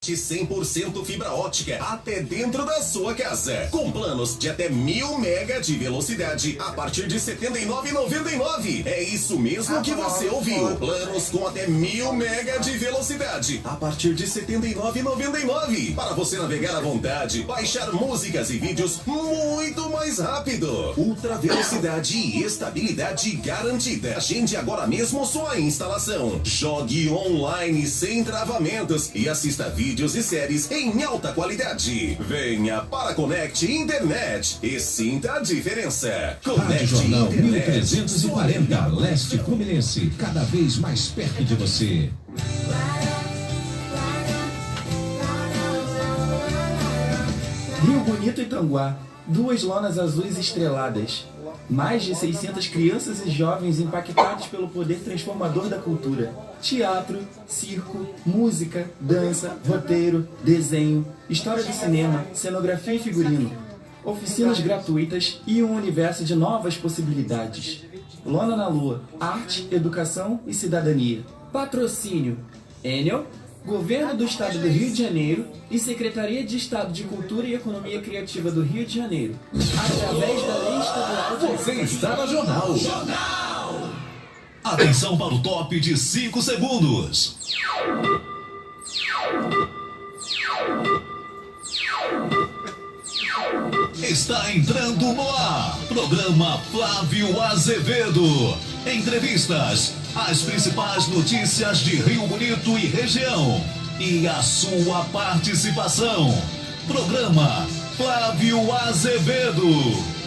internet 100% fibra ótica até dentro da sua casa. Com planos de até 1000 mega de velocidade a partir de R$ 79,99. É isso mesmo que você ouviu. Planos com até 1000 mega de velocidade a partir de R$ 79,99. Para você navegar à vontade, baixar músicas e vídeos muito mais rápido. Ultra velocidade e estabilidade garantida. Agende agora mesmo sua instalação. Jogue online sem travamentos e assista vídeos e séries em alta qualidade. Venha para Conecte Internet e sinta a diferença. Rádio Jornal 1340, Leste Fluminense, cada vez mais perto de você. Rio Bonito e Tanguá, 2 lonas azuis estreladas. Mais de 600 crianças e jovens impactados pelo poder transformador da cultura. Teatro, circo, música, dança, roteiro, desenho, história do cinema, cenografia e figurino. Oficinas gratuitas e um universo de novas possibilidades. Lona na Lua, arte, educação e cidadania. Patrocínio: Enel, Governo do Estado do Rio de Janeiro e Secretaria de Estado de Cultura e Economia Criativa do Rio de Janeiro. Através da Lei Estadual de... Você está no Jornal. Atenção para o top de 5 segundos. Está entrando no ar. Programa Flávio Azevedo. Entrevistas, as principais notícias de Rio Bonito e região. E a sua participação. Programa Flávio Azevedo.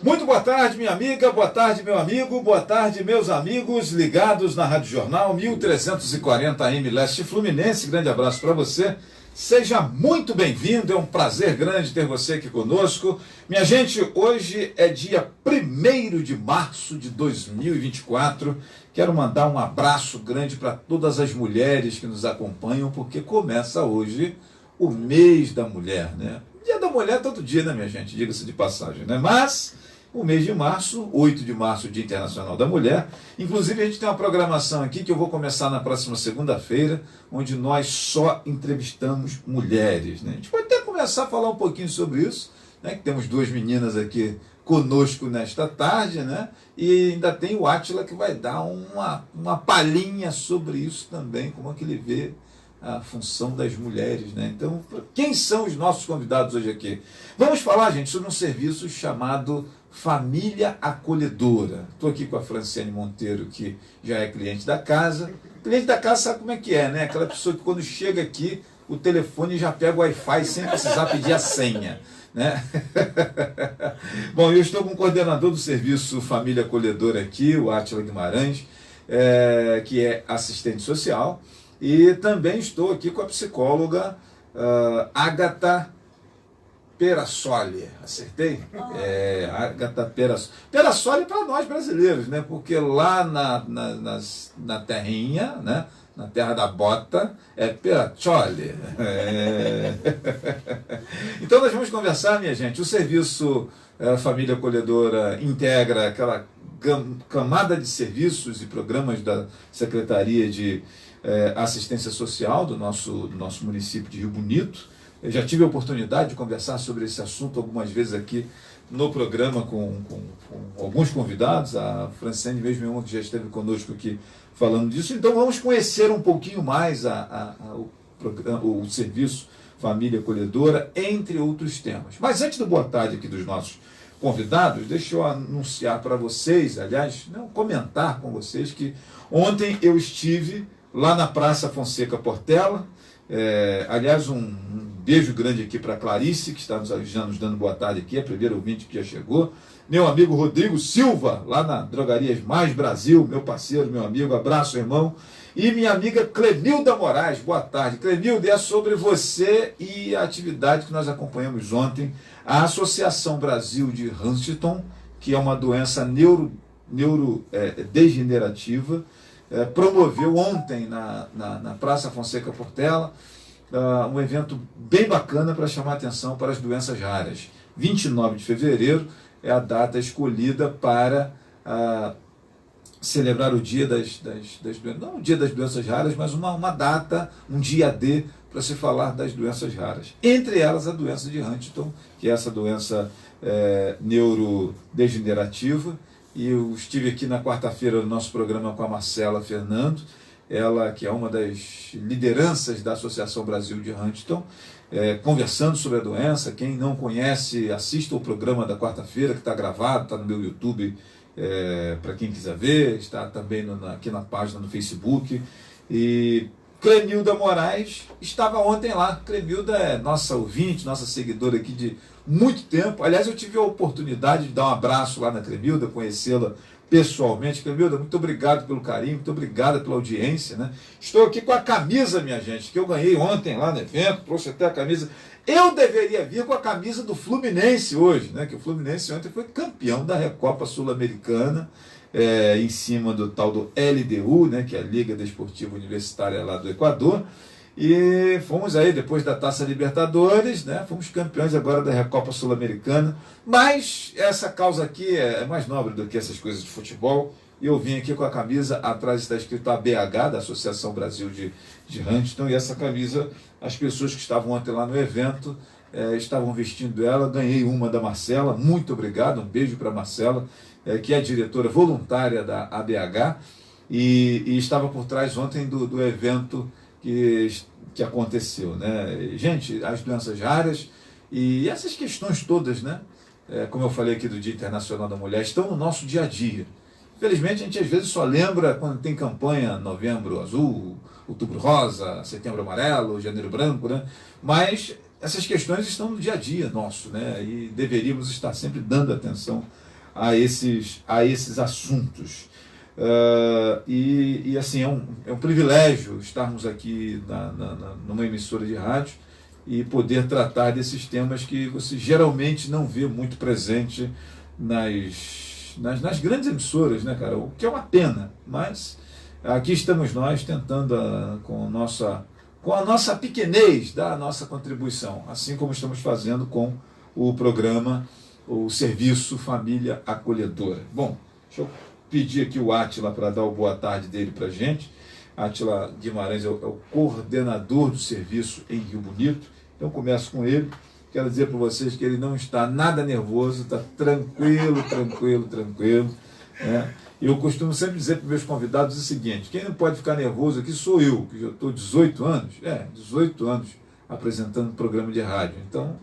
Muito boa tarde, minha amiga, boa tarde, meu amigo, boa tarde, meus amigos ligados na Rádio Jornal 1340 AM Leste Fluminense. Grande abraço para você. Seja muito bem-vindo, é um prazer grande ter você aqui conosco. Minha gente, hoje é dia 1º de março de 2024. Quero mandar um abraço grande para todas as mulheres que nos acompanham, porque começa hoje o mês da mulher, né? Dia da mulher todo dia, né, minha gente? Diga-se de passagem, né? Mas o mês de março, 8 de março, Dia Internacional da Mulher. Inclusive, a gente tem uma programação aqui que eu vou começar na próxima segunda-feira, onde nós só entrevistamos mulheres, né? A gente pode até começar a falar um pouquinho sobre isso, né? Que temos 2 meninas aqui conosco nesta tarde, né? E ainda tem o Átila que vai dar uma palhinha sobre isso também, como é que ele vê a função das mulheres, né? Então, quem são os nossos convidados hoje aqui? Vamos falar, gente, sobre um serviço chamado Família Acolhedora. Estou aqui com a Franciane Monteiro, que já é cliente da casa. Cliente da casa sabe como é que é, né? Aquela pessoa que quando chega aqui, o telefone já pega o Wi-Fi sem precisar pedir a senha, né? Bom, eu estou com o coordenador do serviço Família Acolhedora aqui, o Átila Guimarães, que é assistente social. E também estou aqui com a psicóloga Agatha Perassoli. Acertei? Agatha Perassoli. Perassoli para nós brasileiros, né? Porque lá na terrinha, né? Na terra da bota, é Perassoli. Então nós vamos conversar, minha gente. O serviço Família Acolhedora integra aquela camada de serviços e programas da Secretaria de Assistência Social do nosso município de Rio Bonito. Eu já tive a oportunidade de conversar sobre esse assunto algumas vezes aqui no programa com alguns convidados, a Francine mesmo é uma que já esteve conosco aqui falando disso. Então vamos conhecer um pouquinho mais o serviço Família Acolhedora, entre outros temas. Mas antes do boa tarde aqui dos nossos convidados, deixa eu anunciar para vocês, aliás, não, comentar com vocês que ontem eu estive lá na Praça Fonseca Portela. Aliás, um beijo grande aqui para Clarice, que está já nos dando boa tarde aqui, a primeira ouvinte que já chegou. Meu amigo Rodrigo Silva, lá na Drogarias Mais Brasil, meu parceiro, meu amigo, abraço, irmão. E minha amiga Clenilda Moraes, boa tarde. Clenilda, é sobre você e a atividade que nós acompanhamos ontem, a Associação Brasil de Huntington, que é uma doença neurodegenerativa, promoveu ontem na Praça Fonseca Portela um evento bem bacana para chamar atenção para as doenças raras. 29 de fevereiro é a data escolhida para celebrar o dia das doenças, não o dia das doenças raras, mas uma data, um dia D para se falar das doenças raras. Entre elas a doença de Huntington, que é essa doença neurodegenerativa. E eu estive aqui na quarta-feira no nosso programa com a Marcela Fernando, ela que é uma das lideranças da Associação Brasil de Huntington, conversando sobre a doença. Quem não conhece, assista o programa da quarta-feira, que está gravado, está no meu YouTube, para quem quiser ver, está também aqui na página no Facebook. E Clenilda Moraes estava ontem lá. Clenilda é nossa ouvinte, nossa seguidora aqui de muito tempo. Aliás, eu tive a oportunidade de dar um abraço lá na Clenilda, conhecê-la pessoalmente. Clenilda, muito obrigado pelo carinho, muito obrigado pela audiência, né? Estou aqui com a camisa, minha gente, que eu ganhei ontem lá no evento, trouxe até a camisa. Eu deveria vir com a camisa do Fluminense hoje, né? Que o Fluminense ontem foi campeão da Recopa Sul-Americana, em cima do tal do LDU, né? Que é a Liga Desportiva Universitária lá do Equador. E fomos aí, depois da Taça Libertadores, né? Fomos campeões agora da Recopa Sul-Americana. Mas essa causa aqui é mais nobre do que essas coisas de futebol. E eu vim aqui com a camisa, atrás está escrito ABH, da Associação Brasil de Huntington. E essa camisa, as pessoas que estavam ontem lá no evento estavam vestindo ela. Ganhei uma da Marcela, muito obrigado, um beijo para a Marcela, que é a diretora voluntária da ABH. E estava por trás ontem do evento que aconteceu, né? Gente, as doenças raras e essas questões todas, né? Como eu falei aqui do Dia Internacional da Mulher, estão no nosso dia a dia. Infelizmente, a gente às vezes só lembra quando tem campanha Novembro Azul, Outubro Rosa, Setembro Amarelo, Janeiro Branco, né? Mas essas questões estão no dia a dia nosso, né? E deveríamos estar sempre dando atenção a esses assuntos. Assim, é um privilégio estarmos aqui numa emissora de rádio e poder tratar desses temas que você geralmente não vê muito presente nas grandes emissoras, né, cara? O que é uma pena, mas aqui estamos nós tentando com a nossa pequenez dar a nossa contribuição, assim como estamos fazendo com o programa, o Serviço Família Acolhedora. Bom, deixa eu pedir aqui o Átila para dar o boa tarde dele para a gente. Átila Guimarães é o coordenador do serviço em Rio Bonito. Então começo com ele. Quero dizer para vocês que ele não está nada nervoso, está tranquilo. Né? E eu costumo sempre dizer para os meus convidados o seguinte: quem não pode ficar nervoso aqui sou eu, que já estou 18 anos apresentando um programa de rádio. Então,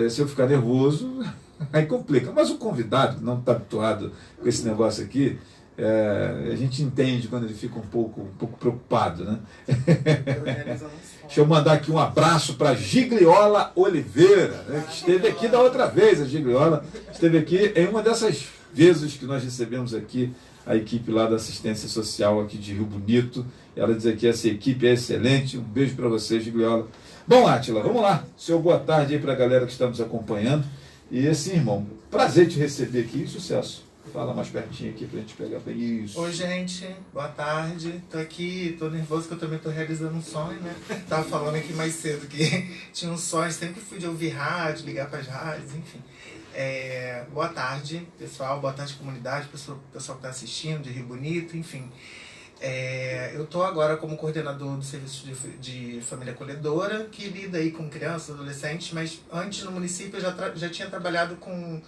se eu ficar nervoso, aí complica. Mas o convidado que não está habituado com esse negócio aqui, a gente entende quando ele fica um pouco preocupado, né? Deixa eu mandar aqui um abraço para Gigliola Oliveira, né, que esteve aqui da outra vez. A Gigliola esteve aqui em uma dessas vezes que nós recebemos aqui a equipe lá da assistência social aqui de Rio Bonito. Ela diz aqui: essa equipe é excelente. Um beijo para você, Gigliola. Bom, Átila, vamos lá. Seu boa tarde aí para a galera que está nos acompanhando. E assim, irmão, prazer te receber aqui. Sucesso. Fala mais pertinho aqui pra gente pegar bem isso. Oi, gente. Boa tarde. Tô aqui, tô nervoso que eu também tô realizando um sonho, né? Tava falando aqui mais cedo que tinha um sonho, sempre fui de ouvir rádio, ligar pras rádios, enfim. Boa tarde, pessoal. Boa tarde, comunidade, pessoal que está assistindo, de Rio Bonito, enfim. Eu estou agora como coordenador do Serviço de Família Acolhedora, que lida aí com crianças, adolescentes, mas antes no município eu já tinha trabalhado com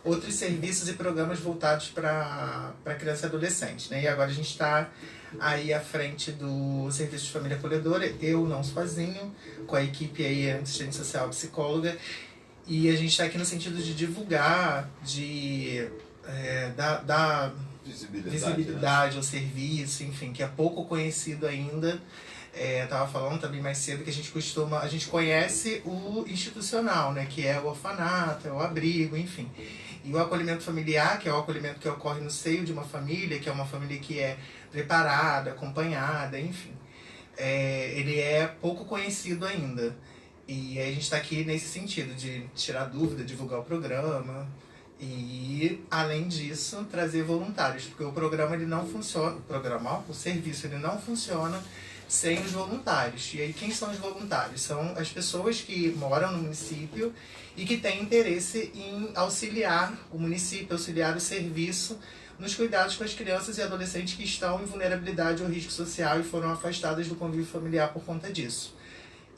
outros serviços e programas voltados para criança e adolescente, né? E agora a gente está aí à frente do Serviço de Família Acolhedora, eu não sozinho, com a equipe aí, assistente social, psicóloga, e a gente está aqui no sentido de divulgar, de dar visibilidade ao serviço, enfim, que é pouco conhecido ainda. Estava falando também mais cedo que a gente conhece o institucional, né, que é o orfanato, é o abrigo, enfim. E o acolhimento familiar, que é o acolhimento que ocorre no seio de uma família, que é uma família que é preparada, acompanhada, enfim. Ele é pouco conhecido ainda. E a gente está aqui nesse sentido, de tirar dúvida, divulgar o programa e, além disso, trazer voluntários. Porque o programa ele não funciona, o serviço ele não funciona sem os voluntários. E aí quem são os voluntários? São as pessoas que moram no município e que têm interesse em auxiliar o município, auxiliar o serviço nos cuidados com as crianças e adolescentes que estão em vulnerabilidade ou risco social e foram afastadas do convívio familiar por conta disso.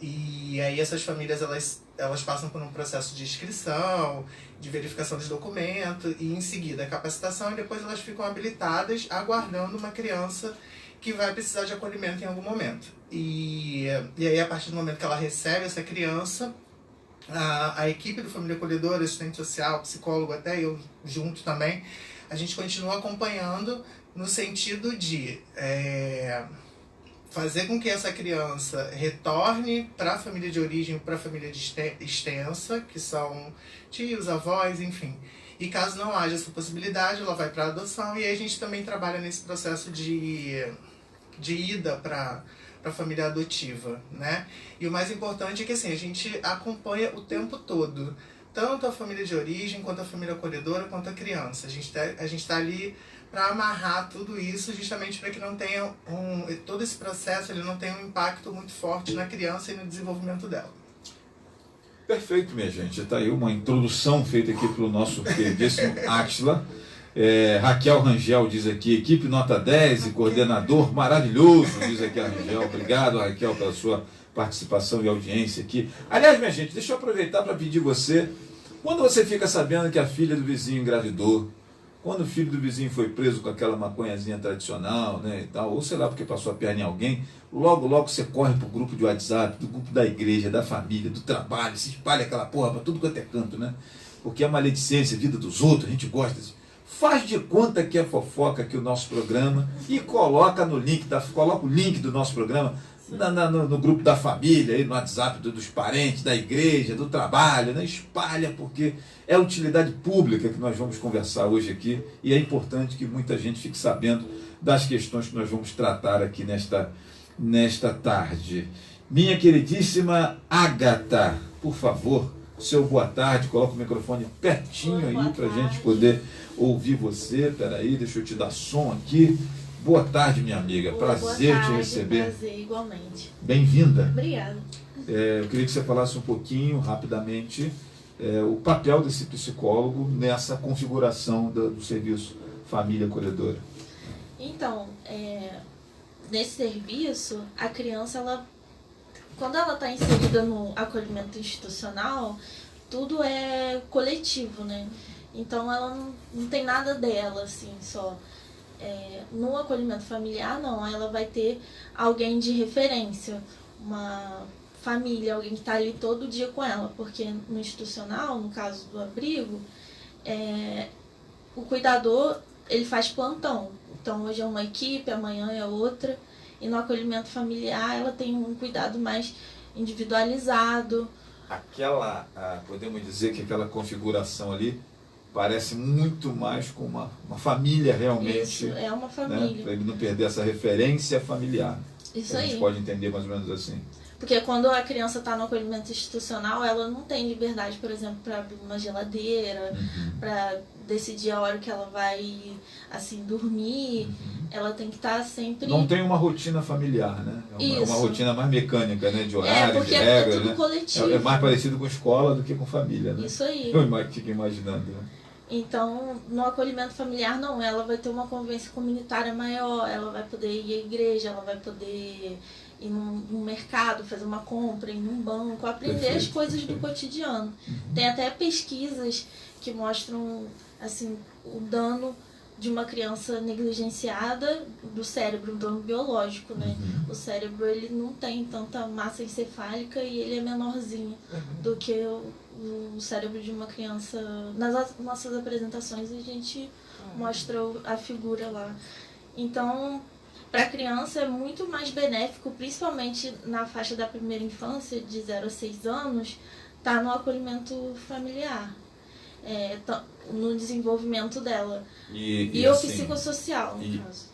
E aí essas famílias elas passam por um processo de inscrição, de verificação dos documentos e em seguida a capacitação, e depois elas ficam habilitadas aguardando uma criança que vai precisar de acolhimento em algum momento. E aí a partir do momento que ela recebe essa criança, a equipe do Família Acolhedora, assistente social, psicólogo, até eu junto também, a gente continua acompanhando no sentido de fazer com que essa criança retorne para a família de origem, para a família de extensa, que são tios, avós, enfim. E caso não haja essa possibilidade, ela vai para a adoção, e aí a gente também trabalha nesse processo de ida para a família adotiva, né? E o mais importante é que assim, a gente acompanha o tempo todo, tanto a família de origem, quanto a família acolhedora, quanto a criança. A gente tá ali para amarrar tudo isso, justamente para que não tenha todo esse processo ele não tenha um impacto muito forte na criança e no desenvolvimento dela. Perfeito, minha gente. Está aí uma introdução feita aqui pelo nosso queridíssimo Átila. Raquel Rangel diz aqui, equipe nota 10 e coordenador maravilhoso, diz aqui a Rangel. Obrigado, Raquel, pela sua participação e audiência aqui. Aliás, minha gente, deixa eu aproveitar para pedir você, quando você fica sabendo que a filha do vizinho engravidou, quando o filho do vizinho foi preso com aquela maconhazinha tradicional, né, e tal, ou sei lá, porque passou a perna em alguém, logo você corre pro grupo de WhatsApp, do grupo da igreja, da família, do trabalho, se espalha aquela porra para tudo quanto é canto, né? Porque é maledicência, vida dos outros, a gente gosta disso. Faz de conta que é fofoca aqui o nosso programa e coloca o link do nosso programa no grupo da família, aí no WhatsApp dos parentes, da igreja, do trabalho, né? Espalha, porque é utilidade pública que nós vamos conversar hoje aqui e é importante que muita gente fique sabendo das questões que nós vamos tratar aqui nesta tarde. Minha queridíssima Ágata, por favor, seu boa tarde, coloca o microfone pertinho aí para a gente poder ouvir você. Peraí, deixa eu te dar som aqui. Boa tarde, minha amiga. Prazer boa tarde, te receber. Prazer, igualmente. Bem-vinda. Obrigada. Eu queria que você falasse um pouquinho, rapidamente, o papel desse psicólogo nessa configuração do serviço Família Acolhedora. Então, nesse serviço, a criança, quando ela está inserida no acolhimento institucional, tudo é coletivo, né? Então, ela não tem nada dela, assim, só. No acolhimento familiar, não, ela vai ter alguém de referência, uma família, alguém que está ali todo dia com ela, porque no institucional, no caso do abrigo, o cuidador, ele faz plantão, então hoje é uma equipe, amanhã é outra, e no acolhimento familiar ela tem um cuidado mais individualizado. Podemos dizer que aquela configuração ali parece muito mais com uma família realmente. Isso, é uma família. Né? Para ele não perder essa referência familiar. Isso a aí. gente pode entender mais ou menos assim. Porque quando a criança está no acolhimento institucional, ela não tem liberdade, por exemplo, para abrir uma geladeira, para decidir a hora que ela vai, assim, dormir. Ela tem que estar sempre... Não tem uma rotina familiar, né? É uma rotina mais mecânica, né? De horário, porque de regras, é tudo né? coletivo. É mais parecido com escola do que com família, né? Isso aí. Eu fico imaginando, né? Então, no acolhimento familiar, não. Ela vai ter uma convivência comunitária maior, ela vai poder ir à igreja, ela vai poder ir num mercado, fazer uma compra, ir num banco, aprender as coisas do cotidiano. Tem até pesquisas que mostram, assim, o dano de uma criança negligenciada do cérebro, um dano biológico, né? O cérebro, ele não tem tanta massa encefálica e ele é menorzinho do que o cérebro de uma criança. Nas nossas apresentações a gente mostra a figura lá. Então, para a criança é muito mais benéfico, principalmente na faixa da primeira infância, de 0 a 6 anos, tá no acolhimento familiar. No desenvolvimento dela. E o assim, psicossocial, no caso.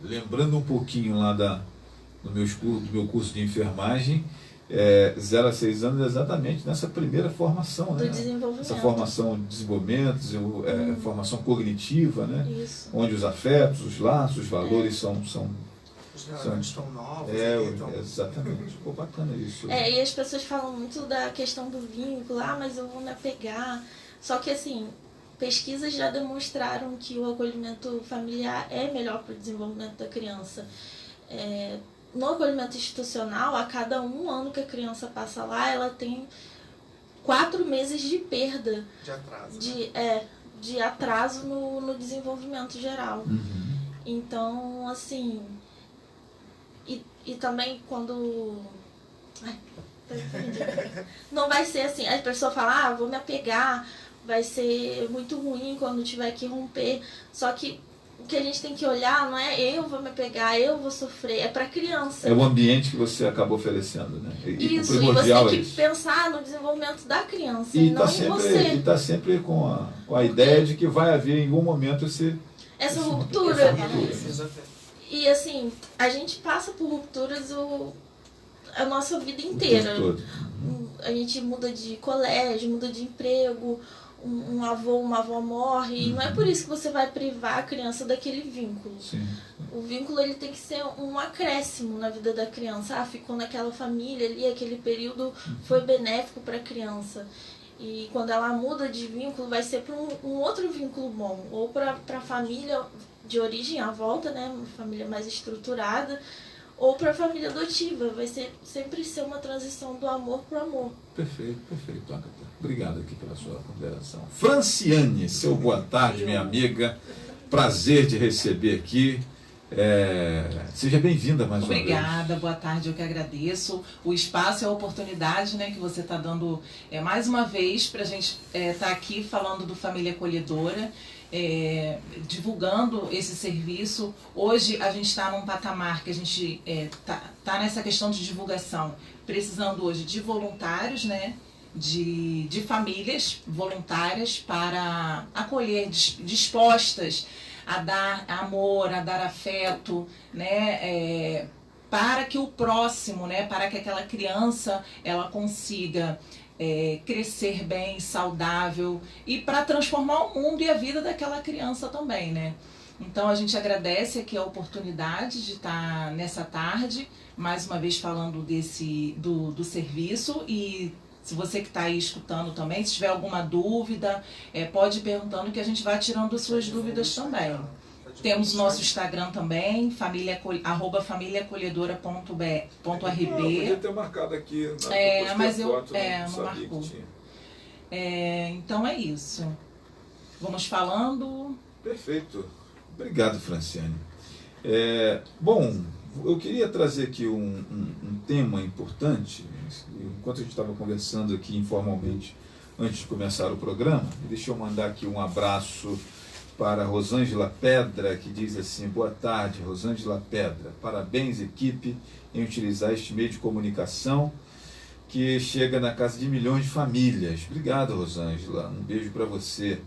Lembrando um pouquinho lá do meu curso de enfermagem, 0 a 6 anos exatamente nessa primeira formação, né? Do desenvolvimento. Essa formação de desenvolvimento, formação cognitiva, né? Isso. Onde os afetos, os laços, os valores são Os neurônios estão novos. exatamente. Ficou bacana isso. E as pessoas falam muito da questão do vínculo, mas eu vou me apegar. Só que, assim, pesquisas já demonstraram que o acolhimento familiar é melhor para o desenvolvimento da criança. No acolhimento institucional, a cada 1 ano que a criança passa lá, ela tem 4 meses de perda. De atraso. De atraso no desenvolvimento geral. Então, assim... E também quando... não vai ser assim, a pessoa fala, vou me apegar, vai ser muito ruim quando tiver que romper. Só que o que a gente tem que olhar não é eu vou me apegar, eu vou sofrer, é para criança. É o ambiente que você acabou oferecendo, né? Isso, e você tem que pensar no desenvolvimento da criança, e não em você. E está sempre com a ideia de que vai haver em algum momento essa ruptura. Exatamente. E assim, a gente passa por rupturas a nossa vida inteira. A gente muda de colégio, muda de emprego, um avô, uma avó morre, e não é por isso que você vai privar a criança daquele vínculo. Sim. O vínculo ele tem que ser um acréscimo na vida da criança. Ficou naquela família ali, aquele período foi benéfico para a criança. E quando ela muda de vínculo, vai ser para um outro vínculo bom, ou para a família de origem à volta, né, uma família mais estruturada, ou para a família adotiva. Vai sempre ser uma transição do amor para o amor. Perfeito, Agatha. Obrigado aqui pela sua ponderação. Franciane, seu boa tarde, minha amiga. Prazer de receber aqui. Seja bem-vinda mais uma vez. Obrigada, boa tarde, eu que agradeço. O espaço e a oportunidade, né, que você está dando mais uma vez para a gente estar aqui falando do Família Acolhedora. Divulgando esse serviço. Hoje a gente está num patamar que a gente tá nessa questão de divulgação, precisando hoje de voluntários, né, de famílias voluntárias para acolher, dispostas a dar amor, a dar afeto, né, para que o próximo, né, para que aquela criança ela consiga crescer bem, saudável, e para transformar o mundo e a vida daquela criança também, né? Então a gente agradece aqui a oportunidade de estar nessa tarde, mais uma vez falando do serviço. E se você que está aí escutando também, se tiver alguma dúvida, pode ir perguntando que a gente vai tirando as suas dúvidas também. Temos o nosso Instagram também, @famíliaacolhedora.rb. Podia ter marcado aqui. Mas eu não marcou. Então é isso. Vamos falando. Perfeito. Obrigado, Franciane. Bom, eu queria trazer aqui um tema importante. Enquanto a gente estava conversando aqui informalmente antes de começar o programa, deixa eu mandar aqui um abraço para Rosângela Pedra, que diz assim: boa tarde, Rosângela Pedra, parabéns equipe em utilizar este meio de comunicação que chega na casa de milhões de famílias. Obrigado, Rosângela, um beijo para você.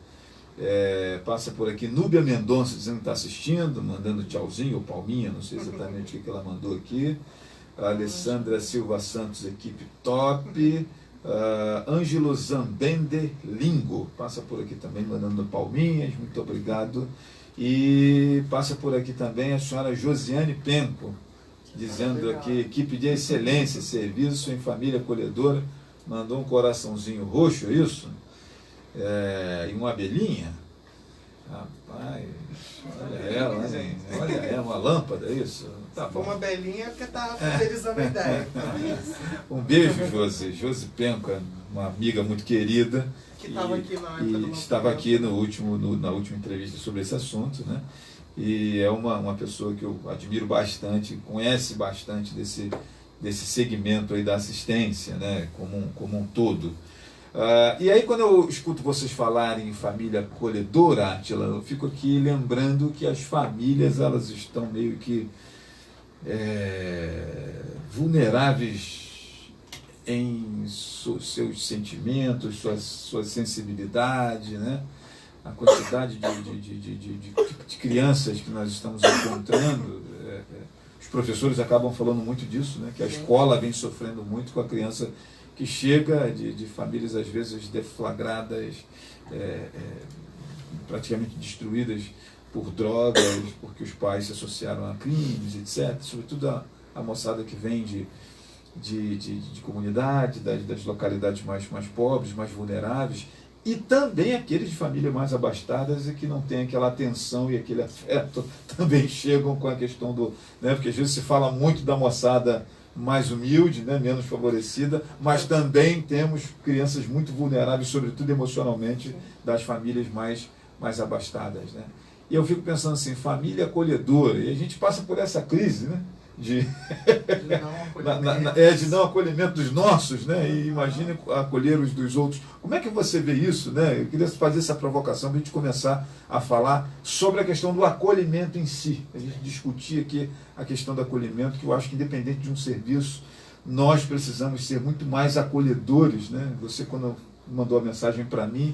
Passa por aqui Núbia Mendonça dizendo que está assistindo, mandando tchauzinho ou palminha, não sei exatamente o que ela mandou aqui. A Alessandra Silva Santos, equipe top. Ângelo Zambende Lingo passa por aqui também mandando palminhas, muito obrigado. E passa por aqui também a senhora Josiane Penco, dizendo aqui, equipe de excelência, serviço em família acolhedora, mandou um coraçãozinho roxo, é isso? E uma abelhinha. Rapaz, olha ela, hein? Olha ela, uma lâmpada, é isso? Tá bom. Uma belinha porque tá fidelizando a ideia. Um beijo, Josi Penco, uma amiga muito querida. Que estava aqui na época do estava aqui na última entrevista sobre esse assunto, né? E é uma pessoa que eu admiro bastante, conhece bastante desse segmento aí da assistência, né? Como um todo. E aí, quando eu escuto vocês falarem em família acolhedora, Átila, eu fico aqui lembrando que as famílias, elas estão meio que vulneráveis em seus sentimentos, sua sensibilidade, né? A quantidade de crianças que nós estamos encontrando. Os professores acabam falando muito disso, né? Que a escola vem sofrendo muito com a criança que chega de famílias às vezes deflagradas, praticamente destruídas por drogas, porque os pais se associaram a crimes, etc. Sobretudo a moçada que vem de comunidade, das localidades mais pobres, mais vulneráveis, e também aqueles de famílias mais abastadas e que não têm aquela atenção e aquele afeto, também chegam com a questão do... Né, porque às vezes se fala muito da moçada mais humilde, né, menos favorecida, mas também temos crianças muito vulneráveis, sobretudo emocionalmente, das famílias mais abastadas, né? E eu fico pensando assim, família acolhedora, e a gente passa por essa crise, né? De não acolhimento dos nossos, né? E imagine acolher os dos outros. Como é que você vê isso, né? Eu queria fazer essa provocação para a gente começar a falar sobre a questão do acolhimento em si. A gente discutir aqui a questão do acolhimento, que eu acho que independente de um serviço, nós precisamos ser muito mais acolhedores, né? Você, quando mandou a mensagem para mim,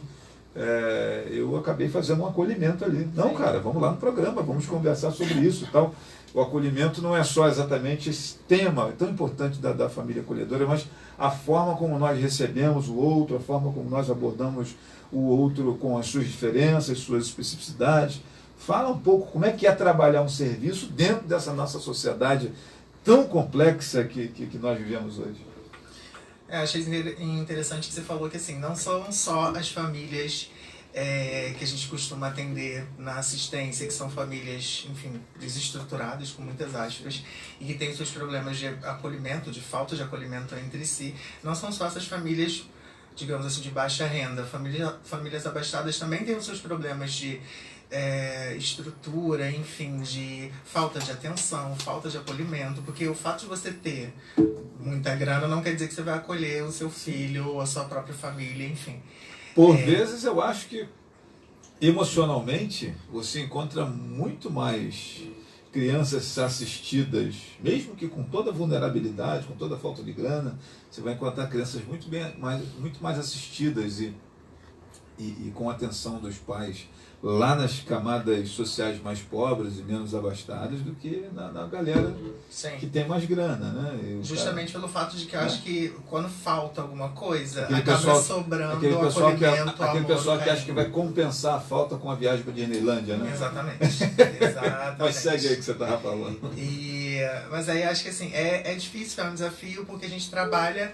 eu acabei fazendo um acolhimento ali. Não, cara, vamos lá no programa, vamos conversar sobre isso e tal. O acolhimento não é só exatamente esse tema tão importante da família acolhedora, mas a forma como nós recebemos o outro, a forma como nós abordamos o outro com as suas diferenças, suas especificidades. Fala um pouco como é que é trabalhar um serviço dentro dessa nossa sociedade tão complexa que nós vivemos hoje. Achei interessante que você falou que assim, não são só as famílias que a gente costuma atender na assistência, que são famílias, enfim, desestruturadas, com muitas aspas, e que têm seus problemas de acolhimento, de falta de acolhimento entre si. Não são só essas famílias, digamos assim, de baixa renda. Famílias abastadas também têm os seus problemas de estrutura, enfim, de falta de atenção, falta de acolhimento, porque o fato de você ter muita grana não quer dizer que você vai acolher o seu filho ou a sua própria família, enfim. Por vezes eu acho que emocionalmente você encontra muito mais crianças assistidas, mesmo que com toda a vulnerabilidade, com toda a falta de grana, você vai encontrar crianças muito mais assistidas e com a atenção dos pais lá nas camadas sociais mais pobres e menos abastadas do que na galera que tem mais grana, né? Justamente pelo fato de que eu acho que quando falta alguma coisa, aquele acaba pessoal, sobrando aquele pessoal que acha que vai carinho. compensar a falta com a viagem para Disneylândia, né? Exatamente. Mas segue aí que você estava falando. Mas aí acho que assim, é difícil, é um desafio, porque a gente trabalha...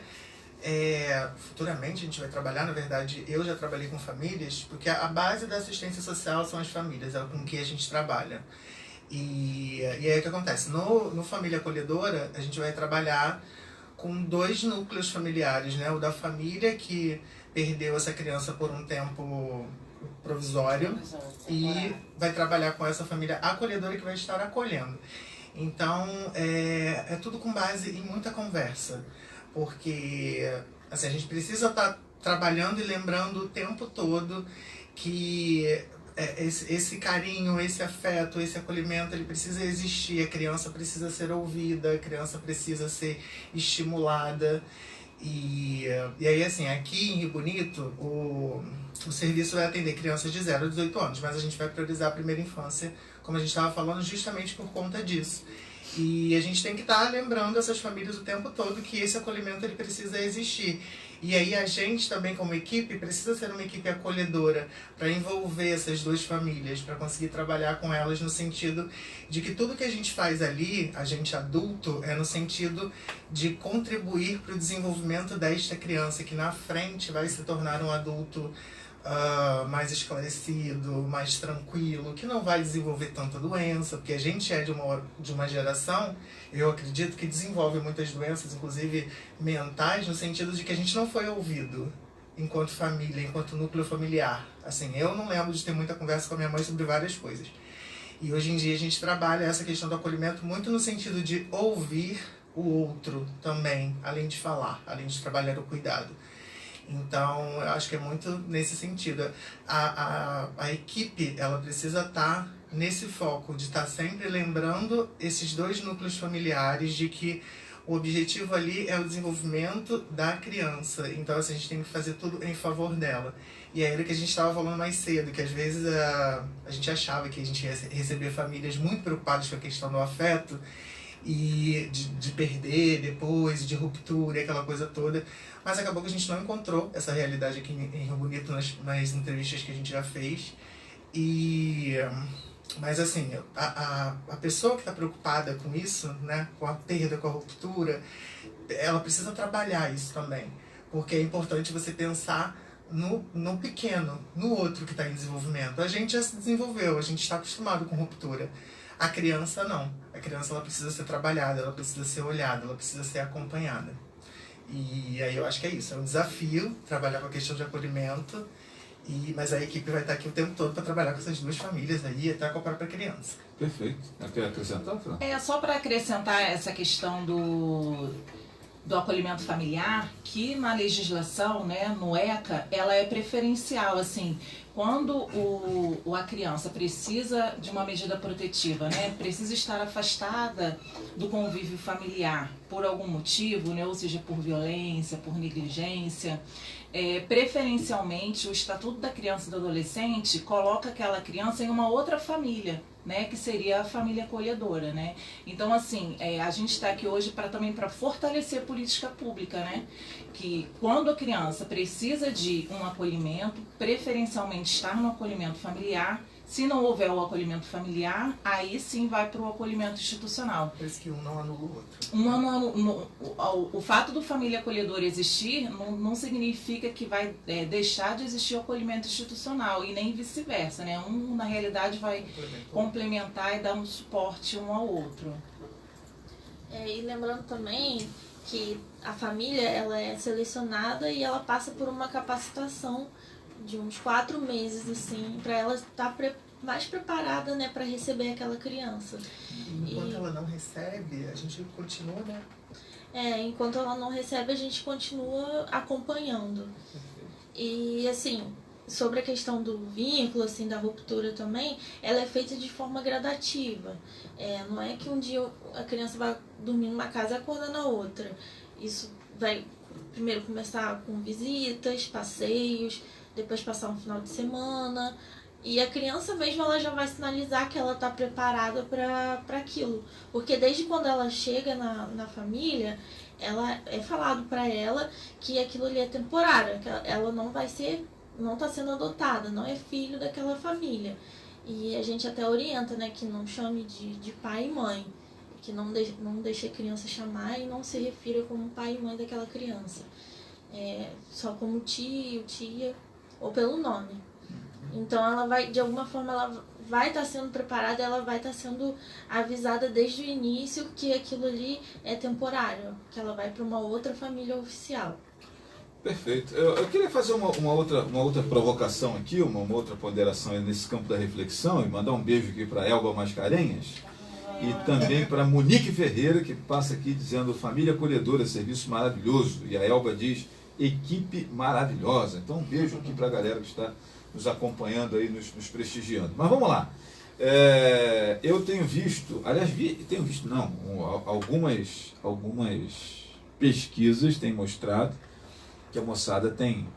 futuramente a gente vai trabalhar, na verdade eu já trabalhei com famílias, porque a base da assistência social são as famílias, é com que a gente trabalha. E aí o que acontece? No Família Acolhedora a gente vai trabalhar com 2 núcleos familiares, né? O da família que perdeu essa criança por um tempo provisório e vai trabalhar com essa família acolhedora que vai estar acolhendo. Então é tudo com base em muita conversa. Porque assim, a gente precisa estar trabalhando e lembrando o tempo todo que esse carinho, esse afeto, esse acolhimento, ele precisa existir. A criança precisa ser ouvida, a criança precisa ser estimulada. E aí, assim, aqui em Rio Bonito, o serviço vai atender crianças de 0 a 18 anos, mas a gente vai priorizar a primeira infância, como a gente estava falando, justamente por conta disso. E a gente tem que estar lembrando essas famílias o tempo todo que esse acolhimento ele precisa existir. E aí a gente também, como equipe, precisa ser uma equipe acolhedora para envolver essas duas famílias, para conseguir trabalhar com elas no sentido de que tudo que a gente faz ali, a gente adulto, é no sentido de contribuir para o desenvolvimento desta criança, que na frente vai se tornar um adulto mais esclarecido, mais tranquilo, que não vai desenvolver tanta doença, porque a gente é de uma geração, eu acredito, que desenvolve muitas doenças, inclusive mentais, no sentido de que a gente não foi ouvido enquanto família, enquanto núcleo familiar. Assim, eu não lembro de ter muita conversa com a minha mãe sobre várias coisas. E hoje em dia a gente trabalha essa questão do acolhimento muito no sentido de ouvir o outro também, além de falar, além de trabalhar o cuidado. Então, eu acho que é muito nesse sentido. A equipe, ela precisa estar nesse foco, de estar sempre lembrando esses dois núcleos familiares, de que o objetivo ali é o desenvolvimento da criança. Então, assim, a gente tem que fazer tudo em favor dela. E aí era o que a gente estava falando mais cedo, que às vezes a gente achava que a gente ia receber famílias muito preocupadas com a questão do afeto, e de perder depois, de ruptura e aquela coisa toda. Mas acabou que a gente não encontrou essa realidade aqui em Rio Bonito nas entrevistas que a gente já fez. Mas assim, a pessoa que está preocupada com isso, né, com a perda, com a ruptura, ela precisa trabalhar isso também. Porque é importante você pensar no pequeno, no outro que está em desenvolvimento. A gente já se desenvolveu, a gente está acostumado com ruptura. A criança não. A criança, ela precisa ser trabalhada, ela precisa ser olhada, ela precisa ser acompanhada. E aí eu acho que é isso, é um desafio trabalhar com a questão de acolhimento, mas a equipe vai estar aqui o tempo todo para trabalhar com essas duas famílias aí, até com a própria criança. Perfeito. Quer acrescentar, Fran? Só para acrescentar essa questão do acolhimento familiar, que na legislação, né, no ECA, ela é preferencial, assim, quando a criança precisa de uma medida protetiva, né, precisa estar afastada do convívio familiar por algum motivo, né, ou seja, por violência, por negligência, preferencialmente o Estatuto da Criança e do Adolescente coloca aquela criança em uma outra família, né, que seria a família acolhedora, né? Então, assim, a gente está aqui hoje também para fortalecer a política pública, né? Que quando a criança precisa de um acolhimento, preferencialmente estar no acolhimento familiar. Se não houver o acolhimento familiar, aí sim vai para o acolhimento institucional. Parece que um não anula o outro. O fato do família acolhedora existir não significa que vai deixar de existir o acolhimento institucional, e nem vice-versa, né? Um, na realidade, vai complementar e dar um suporte um ao outro. E lembrando também que a família, ela é selecionada e ela passa por uma capacitação de uns 4 meses, assim, para ela estar mais preparada, né, para receber aquela criança. Enquanto ela não recebe, a gente continua, né? Enquanto ela não recebe, a gente continua acompanhando. E, assim, sobre a questão do vínculo, assim, da ruptura também, ela é feita de forma gradativa. Não é que um dia a criança vai dormir numa casa e acorda na outra. Isso vai primeiro começar com visitas, passeios, depois passar um final de semana, e a criança mesmo, ela já vai sinalizar que ela está preparada para aquilo, porque desde quando ela chega na família, ela é falado para ela que aquilo ali é temporário, que ela não está sendo adotada, não é filho daquela família, e a gente até orienta, né, que não chame de pai e mãe, que não deixe a criança chamar e não se refira como pai e mãe daquela criança, só como tio, tia, ou pelo nome. Então ela vai, de alguma forma, ela vai estar sendo preparada, ela vai estar sendo avisada desde o início que aquilo ali é temporário, que ela vai para uma outra família oficial. Perfeito. Eu queria fazer uma outra provocação aqui, uma outra ponderação nesse campo da reflexão, e mandar um beijo aqui para Elba Mascarenhas e também para Monique Ferreira, que passa aqui dizendo: família acolhedora, serviço maravilhoso. E a Elba diz: equipe maravilhosa. Então um beijo aqui para a galera que está nos acompanhando aí, nos prestigiando. Mas vamos lá. Eu tenho visto, aliás, algumas pesquisas têm mostrado que a moçada tem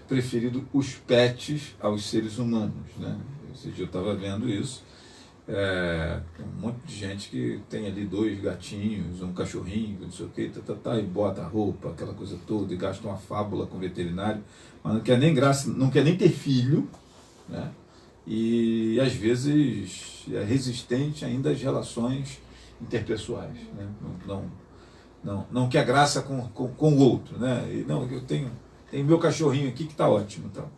preferido os pets aos seres humanos, né? Esse dia eu estava vendo isso. Um monte de gente que tem ali 2 gatinhos, um cachorrinho, não sei o que, e bota a roupa, aquela coisa toda, e gasta uma fábula com o veterinário, mas não quer nem graça, não quer nem ter filho, né? E às vezes é resistente ainda às relações interpessoais, né? Não quer graça com o outro, né? E, não, eu tenho meu cachorrinho aqui que está ótimo, então.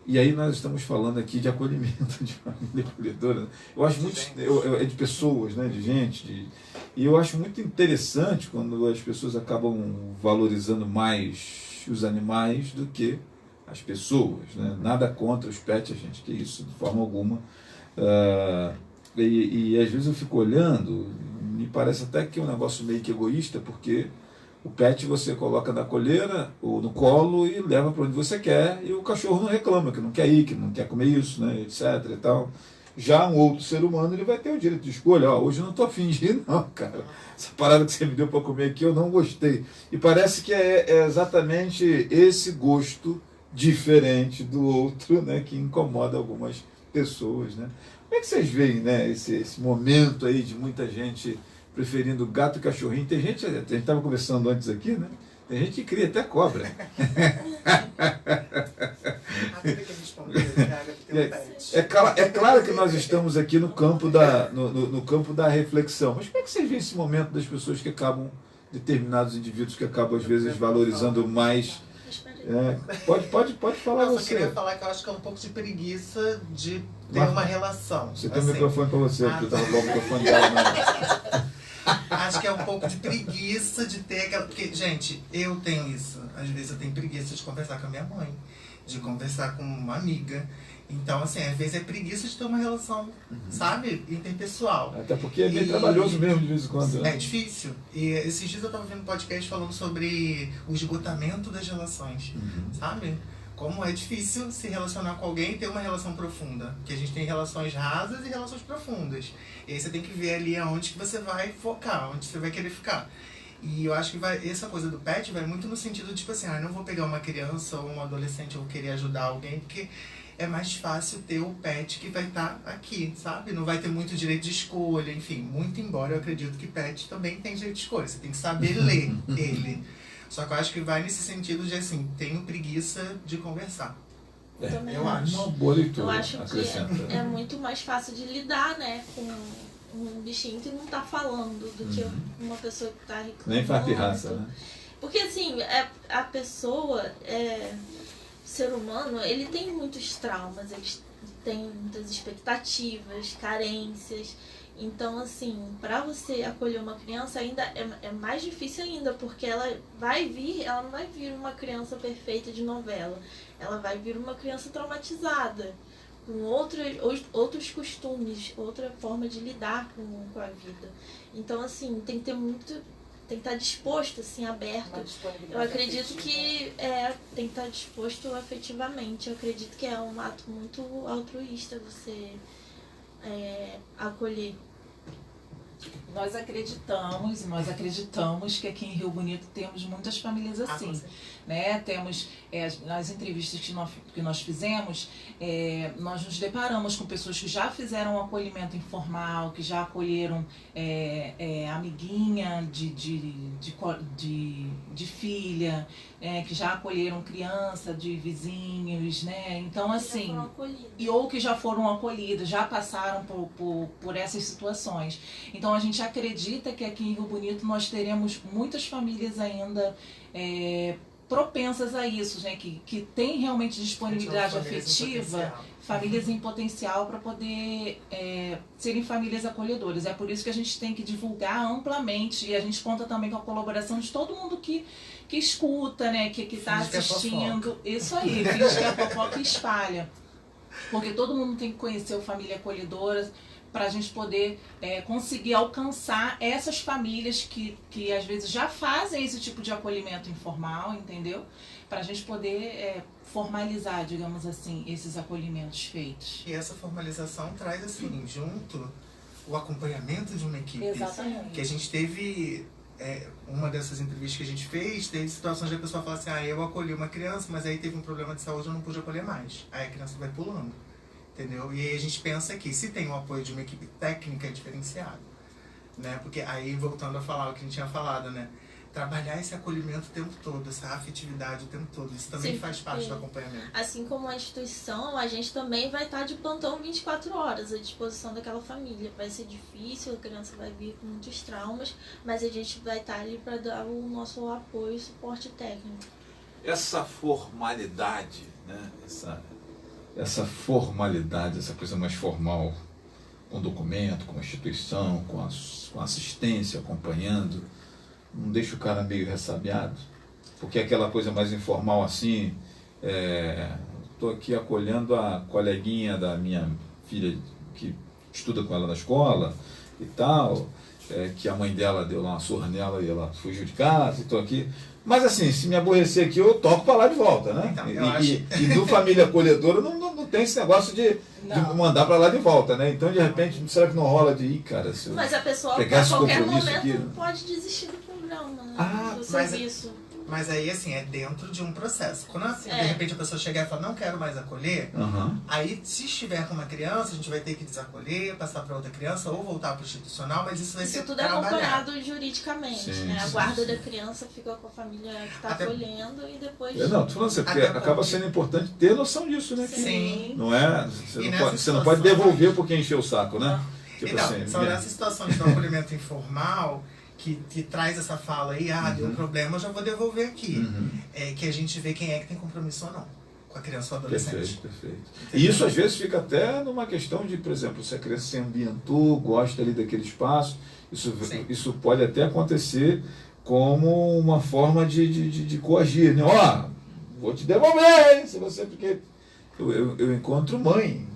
E aí nós estamos falando aqui de acolhimento de família acolhedora. Eu acho muito de pessoas, né, de gente, e eu acho muito interessante quando as pessoas acabam valorizando mais os animais do que as pessoas, né? Nada contra os pets, gente, que isso de forma alguma. E às vezes eu fico olhando, me parece até que é um negócio meio que egoísta, porque o pet você coloca na coleira ou no colo e leva para onde você quer, e o cachorro não reclama, que não quer ir, que não quer comer isso, né, etc. E tal. Já um outro ser humano, ele vai ter o direito de escolha. Hoje eu não estou afim de ir, não, cara. Essa parada que você me deu para comer aqui, eu não gostei. E parece que é exatamente esse gosto diferente do outro, né, que incomoda algumas pessoas, né? Como é que vocês veem, né, esse momento aí de muita gente preferindo gato e cachorrinho? Tem gente, a gente estava conversando antes aqui, né? Tem gente que cria até cobra. É claro que nós estamos aqui no campo no campo da reflexão. Mas como é que vocês veem esse momento das pessoas que acabam, determinados indivíduos que acabam às vezes valorizando mais? Pode falar. Eu só você. queria falar que eu acho que é um pouco de preguiça de ter uma relação. Você tem o microfone para você, porque eu estava com o microfone dela. Acho que é um pouco de preguiça de ter aquela... Porque, gente, eu tenho isso. Às vezes eu tenho preguiça de conversar com a minha mãe, de conversar com uma amiga. Então, assim, às vezes é preguiça de ter uma relação, sabe? Interpessoal. Até porque é bem trabalhoso mesmo, de vez em quando. Né? É difícil. E esses dias eu estava vendo um podcast falando sobre o esgotamento das relações, sabe? Como é difícil se relacionar com alguém e ter uma relação profunda. Porque a gente tem relações rasas e relações profundas. E aí você tem que ver ali aonde que você vai focar, onde você vai querer ficar. E eu acho que essa coisa do pet vai muito no sentido de, tipo assim, não vou pegar uma criança ou um adolescente ou querer ajudar alguém, porque é mais fácil ter o pet que vai estar aqui, sabe? Não vai ter muito direito de escolha, enfim. Muito embora eu acredito que pet também tem direito de escolha. Você tem que saber ler ele. Só que eu acho que vai nesse sentido de, assim, tenho preguiça de conversar. Eu acho. Uma boa leitura. Eu acho que é muito mais fácil de lidar, né, com um bichinho que não tá falando do que uma pessoa que tá reclamando. Nem faz pirraça, né? Porque, assim, a pessoa, o ser humano, ele tem muitos traumas, ele tem muitas expectativas, carências. Então, assim, para você acolher uma criança ainda é mais difícil ainda, porque ela não vai vir uma criança perfeita de novela. Ela vai vir uma criança traumatizada, com outros costumes, outra forma de lidar com a vida. Então, assim, tem que estar disposto, assim, aberto. Eu acredito que tem que estar disposto afetivamente. Eu acredito que é um ato muito altruísta você acolher. Nós acreditamos que aqui em Rio Bonito temos muitas famílias assim, né? Temos, nas entrevistas que nós fizemos, nós nos deparamos com pessoas que já fizeram um acolhimento informal, que já acolheram amiguinha de filha, que já acolheram criança de vizinhos, né? Então, assim, ou que já foram acolhidos, já passaram por essas situações. Então, a gente acredita que aqui em Rio Bonito nós teremos muitas famílias ainda propensas a isso, né? Que tem realmente disponibilidade afetiva, famílias em potencial para poder serem famílias acolhedoras. É por isso que a gente tem que divulgar amplamente, e a gente conta também com a colaboração de todo mundo que escuta, né? Que está assistindo. Isso aí, finge que é fofoca e espalha. Porque todo mundo tem que conhecer o Família Acolhedora, para a gente poder conseguir alcançar essas famílias que às vezes já fazem esse tipo de acolhimento informal, entendeu? Para a gente poder formalizar, digamos assim, esses acolhimentos feitos. E essa formalização traz, assim, junto o acompanhamento de uma equipe. Exatamente. Que a gente teve, uma dessas entrevistas que a gente fez, teve situações de a pessoa falar assim, eu acolhi uma criança, mas aí teve um problema de saúde, eu não pude acolher mais. Aí a criança vai pulando. entendeu? E aí a gente pensa que se tem o apoio de uma equipe técnica é diferenciado, né? Porque aí, voltando a falar o que a gente tinha falado, né? Trabalhar esse acolhimento o tempo todo, essa afetividade o tempo todo, isso também faz parte do acompanhamento. Assim como a instituição, a gente também vai estar de plantão 24 horas à disposição daquela família. Vai ser difícil, a criança vai vir com muitos traumas, mas a gente vai estar ali para dar o nosso apoio e suporte técnico. Essa formalidade, né? Essa formalidade, essa coisa mais formal, com documento, com instituição, com assistência, acompanhando, não deixa o cara meio ressabiado? Porque aquela coisa mais informal assim, estou aqui acolhendo a coleguinha da minha filha que estuda com ela na escola e tal, que a mãe dela deu lá uma surra nela e ela fugiu de casa, e estou aqui. Mas assim, se me aborrecer aqui, eu toco para lá de volta, né? Então, e do família acolhedora não tem esse negócio de mandar para lá de volta, né? Então, de repente, será que não rola de ir, cara? Se eu mas a pessoa, a qualquer momento, pode desistir do programa, né? Do serviço. Mas aí, assim, é dentro de um processo. Quando, assim, de repente, a pessoa chegar e falar, não quero mais acolher, aí, se estiver com uma criança, a gente vai ter que desacolher, passar para outra criança, ou voltar para o institucional, mas isso vai ser tudo é acompanhado juridicamente, né? A guarda da criança fica com a família que está acolhendo e depois... Não, tô falando assim, porque acaba sendo importante ter noção disso, né? Sim. Não é... Você não pode devolver porque encheu o saco, né? Tipo então, assim, são nessas situações do acolhimento informal... Que traz essa fala aí, deu um problema, eu já vou devolver aqui. Que a gente vê quem é que tem compromisso ou não com a criança ou adolescente. Perfeito. E isso às vezes fica até numa questão de, por exemplo, se a criança se ambientou, gosta ali daquele espaço, isso pode até acontecer como uma forma de coagir, né? Vou te devolver, hein? Se você, porque eu encontro mãe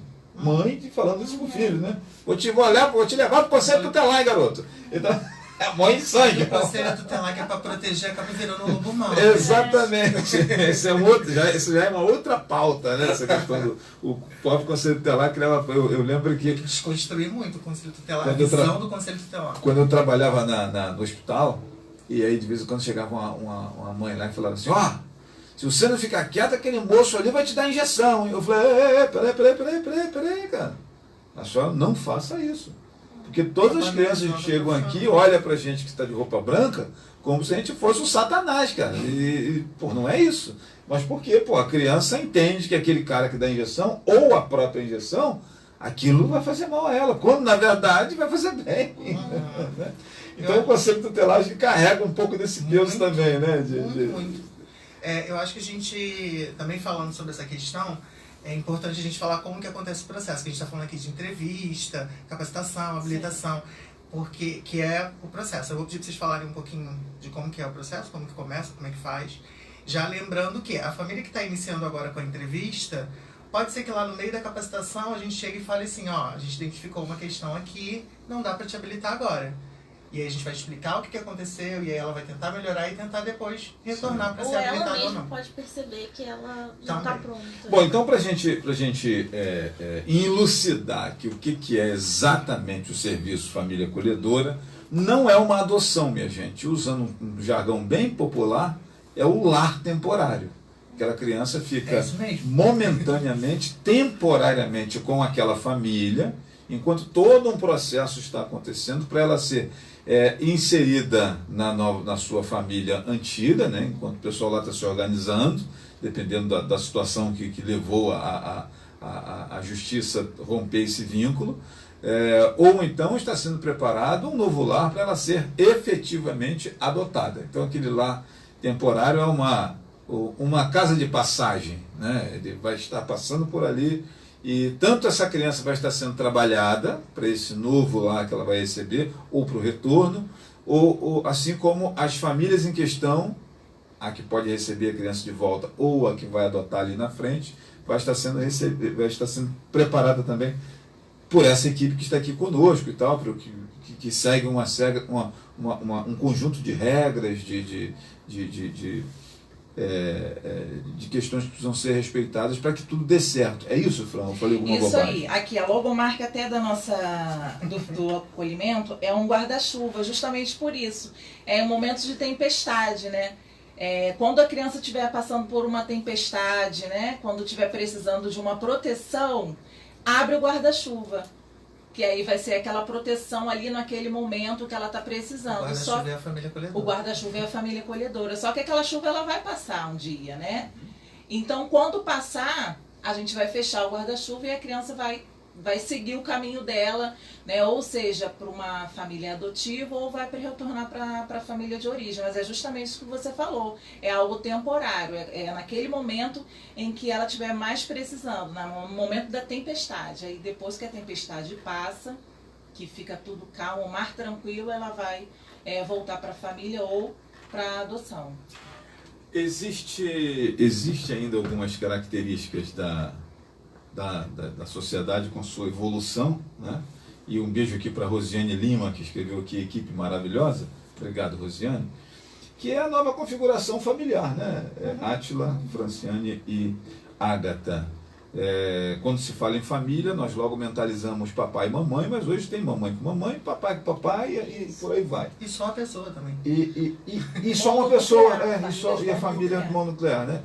falando isso pro filho, né? Vou te levar pro conselho tutelar, hein, garoto? Então, é mãe de sangue. O conselho tutelar que é para proteger acaba virando um lobo mau. Exatamente. Isso já é uma outra pauta, né? Essa questão do próprio conselho tutelar que leva. Eu lembro que. Desconstruir muito o conselho tutelar, a visão do conselho tutelar. Quando eu trabalhava no hospital, e aí de vez em quando chegava uma mãe lá e falava assim: se você não ficar quieto, aquele moço ali vai te dar injeção. Eu falei: peraí, cara. A senhora não faça isso. Porque todas as crianças que chegam aqui olham pra gente que está de roupa branca como se a gente fosse um satanás, cara. Pô, não é isso. Mas por quê? Pô, a criança entende que aquele cara que dá a injeção, ou a própria injeção, aquilo vai fazer mal a ela, quando na verdade vai fazer bem. Então o conselho tutelar carrega um pouco desse peso também, né? Muito. Eu acho que a gente, também falando sobre essa questão, é importante a gente falar como que acontece o processo, que a gente está falando aqui de entrevista, capacitação, habilitação, porque que é o processo. Eu vou pedir para vocês falarem um pouquinho de como que é o processo, como que começa, como é que faz. Já lembrando que a família que está iniciando agora com a entrevista, pode ser que lá no meio da capacitação a gente chegue e fale assim, a gente identificou uma questão aqui, não dá para te habilitar agora. E aí a gente vai explicar o que aconteceu, e aí ela vai tentar melhorar e tentar depois retornar para ser habilitada ou não. Ou ela mesma pode perceber que ela não está pronta. Bom, então pra gente elucidar aqui o que é exatamente o serviço Família Acolhedora, não é uma adoção, minha gente. Usando um jargão bem popular, é o lar temporário. Aquela criança fica momentaneamente, temporariamente com aquela família, enquanto todo um processo está acontecendo para ela ser inserida na sua família antiga, né? Enquanto o pessoal lá está se organizando, dependendo da situação que levou a justiça romper esse vínculo, ou então está sendo preparado um novo lar para ela ser efetivamente adotada. Então aquele lar temporário é uma casa de passagem, né? Ele vai estar passando por ali. E tanto essa criança vai estar sendo trabalhada para esse novo lar que ela vai receber, ou para o retorno, ou assim como as famílias em questão, a que pode receber a criança de volta, ou a que vai adotar ali na frente, vai estar sendo preparada também por essa equipe que está aqui conosco e tal, que segue um conjunto de regras, de questões que precisam ser respeitadas para que tudo dê certo. É isso, Fran? Eu falei alguma bobagem? Isso aí. Aqui, a logomarca até do acolhimento é um guarda-chuva, justamente por isso. É um momento de tempestade, né? Quando a criança estiver passando por uma tempestade, né? Quando estiver precisando de uma proteção, abre o guarda-chuva. Que aí vai ser aquela proteção ali naquele momento que ela está precisando. O guarda-chuva é a família acolhedora. O guarda-chuva é a família acolhedora. Só que aquela chuva ela vai passar um dia, né? Então, quando passar, a gente vai fechar o guarda-chuva e a criança vai seguir o caminho dela, né? Ou seja, para uma família adotiva ou vai retornar para a família de origem. Mas é justamente isso que você falou. É algo temporário. É naquele momento em que ela estiver mais precisando, no momento da tempestade. Aí depois que a tempestade passa, que fica tudo calmo, o mar tranquilo, ela vai voltar para a família ou para a adoção. Existe ainda algumas características da sociedade com sua evolução, né? E um beijo aqui para Rosiane Lima, que escreveu aqui, equipe maravilhosa, obrigado Rosiane, que é a nova configuração familiar, né? Átila, Franciane e Ágata. Quando se fala em família, nós logo mentalizamos papai e mamãe, mas hoje tem mamãe com mamãe, papai com papai e por aí vai. E só a pessoa também. E só uma pessoa, e a família mononuclear, né?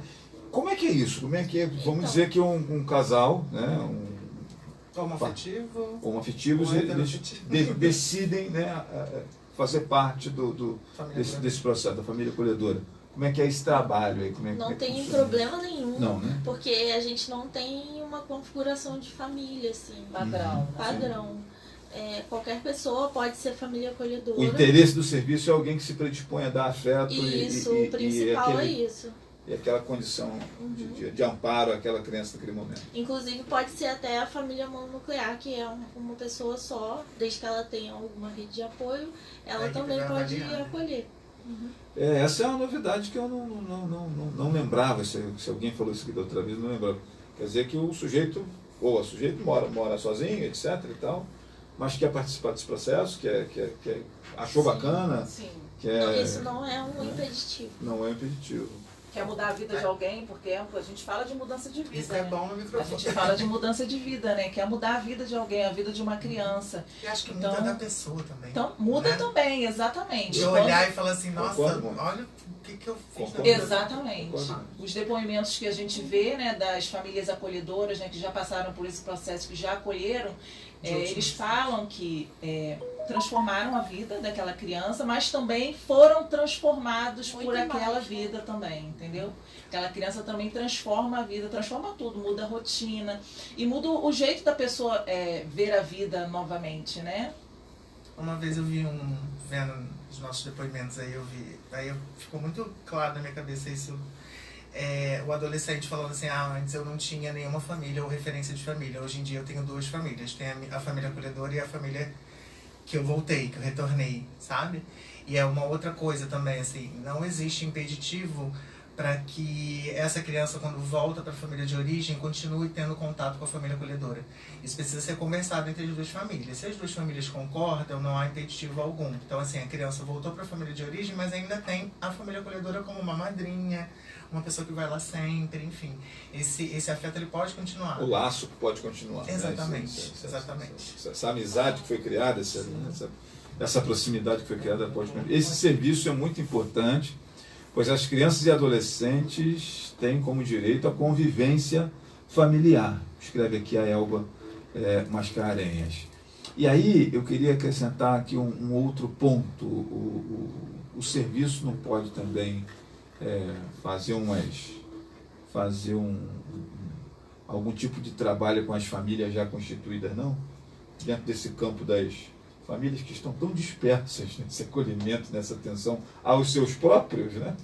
Como é que é isso? Como é que é? Vamos dizer que um casal, né, homoafetivos, eles decidem, né, fazer parte desse processo da família acolhedora. Como é que é esse trabalho aí? Não tem problema nenhum, não, né? Porque a gente não tem uma configuração de família, assim. Padrão. Qualquer pessoa pode ser família acolhedora. O interesse do serviço é alguém que se predispõe a dar afeto o principal é isso. E aquela condição de amparo àquela criança naquele momento. Inclusive pode ser até a família mononuclear, que é uma pessoa só, desde que ela tenha alguma rede de apoio, ela também pode acolher. Essa é uma novidade que eu não lembrava, se alguém falou isso aqui da outra vez, não lembrava. Quer dizer que o sujeito, ou a sujeito mora sozinho, etc e tal, mas quer participar desse processo, achou bacana. Sim. Isso não é um impeditivo. Não é um impeditivo. Quer mudar a vida de alguém, porque a gente fala de mudança de vida. Isso é bom no microfone. A gente fala de mudança de vida, né? Quer mudar a vida de alguém, a vida de uma criança. E acho que muda da pessoa também. Então, muda, né? Também, exatamente. De olhar e falar assim, nossa, olha o que eu fiz na vida. Exatamente. Os depoimentos que a gente vê, né, das famílias acolhedoras, né, que já passaram por esse processo, que já acolheram, eles falam que transformaram a vida daquela criança, mas também foram transformados por aquela vida também, entendeu? Aquela criança também transforma a vida, transforma tudo, muda a rotina e muda o jeito da pessoa ver a vida novamente, né? Uma vez eu vi vendo os nossos depoimentos aí ficou muito claro na minha cabeça isso. O adolescente falando assim, antes eu não tinha nenhuma família ou referência de família, hoje em dia eu tenho 2 famílias, tem a família acolhedora e a família que eu voltei, que eu retornei, sabe? E é uma outra coisa também, assim, não existe impeditivo para que essa criança, quando volta para a família de origem, continue tendo contato com a família acolhedora. Isso precisa ser conversado entre as 2 famílias. Se as 2 famílias concordam, não há impeditivo algum. Então, assim, a criança voltou para a família de origem, mas ainda tem a família acolhedora como uma madrinha, uma pessoa que vai lá sempre, enfim. Esse afeto ele pode continuar. O laço pode continuar. Exatamente, né? exatamente. Essa amizade que foi criada, essa proximidade que foi criada pode continuar. Esse serviço é muito importante, pois as crianças e adolescentes têm como direito a convivência familiar. Escreve aqui a Elba Mascarenhas. E aí eu queria acrescentar aqui um outro ponto. O serviço não pode também fazer algum tipo de trabalho com as famílias já constituídas, não? Dentro desse campo das famílias que estão tão dispersas nesse acolhimento, nessa atenção aos seus próprios, né?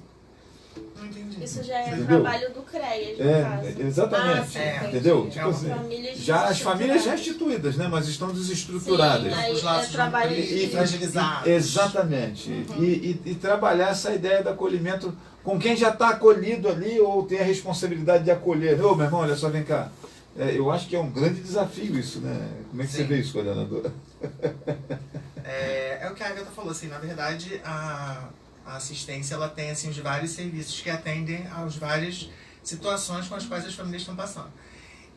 Não entendi. Isso já é Entendeu? trabalho do CREAS, no caso. Exatamente. Sim, entendeu? Tipo assim, as famílias já já instituídas, né? Mas estão desestruturadas. Sim, Os laços trabalho e fragilizados. Exatamente. E trabalhar essa ideia do acolhimento com quem já está acolhido ali ou tem a responsabilidade de acolher. Ô, meu irmão, olha só, vem cá. Eu acho que é um grande desafio isso, né? Como é que você vê isso, coordenadora? É o que a Agatha falou, assim, na verdade, a assistência, ela tem, assim, os vários serviços que atendem às várias situações com as quais as famílias estão passando.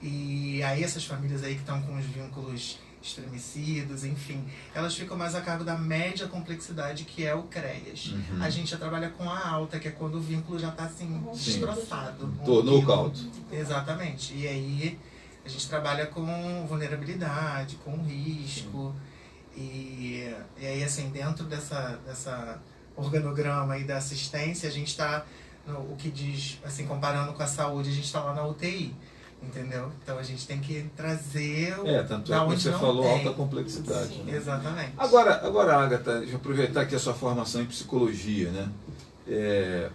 E aí essas famílias aí que estão com os vínculos estremecidos, enfim, elas ficam mais a cargo da média complexidade, que é o CREAS. A gente já trabalha com a alta, que é quando o vínculo já está assim, destroçado. No caldo. Exatamente. E aí a gente trabalha com vulnerabilidade, com risco. E aí, assim, dentro dessa organograma aí da assistência, a gente está, o que diz, assim, comparando com a saúde, a gente está lá na UTI, entendeu? Então a gente tem que trazer tanto é que você falou tem. alta complexidade. Sim, né? Exatamente. Agora, Agatha, deixa eu aproveitar aqui a sua formação em psicologia, né?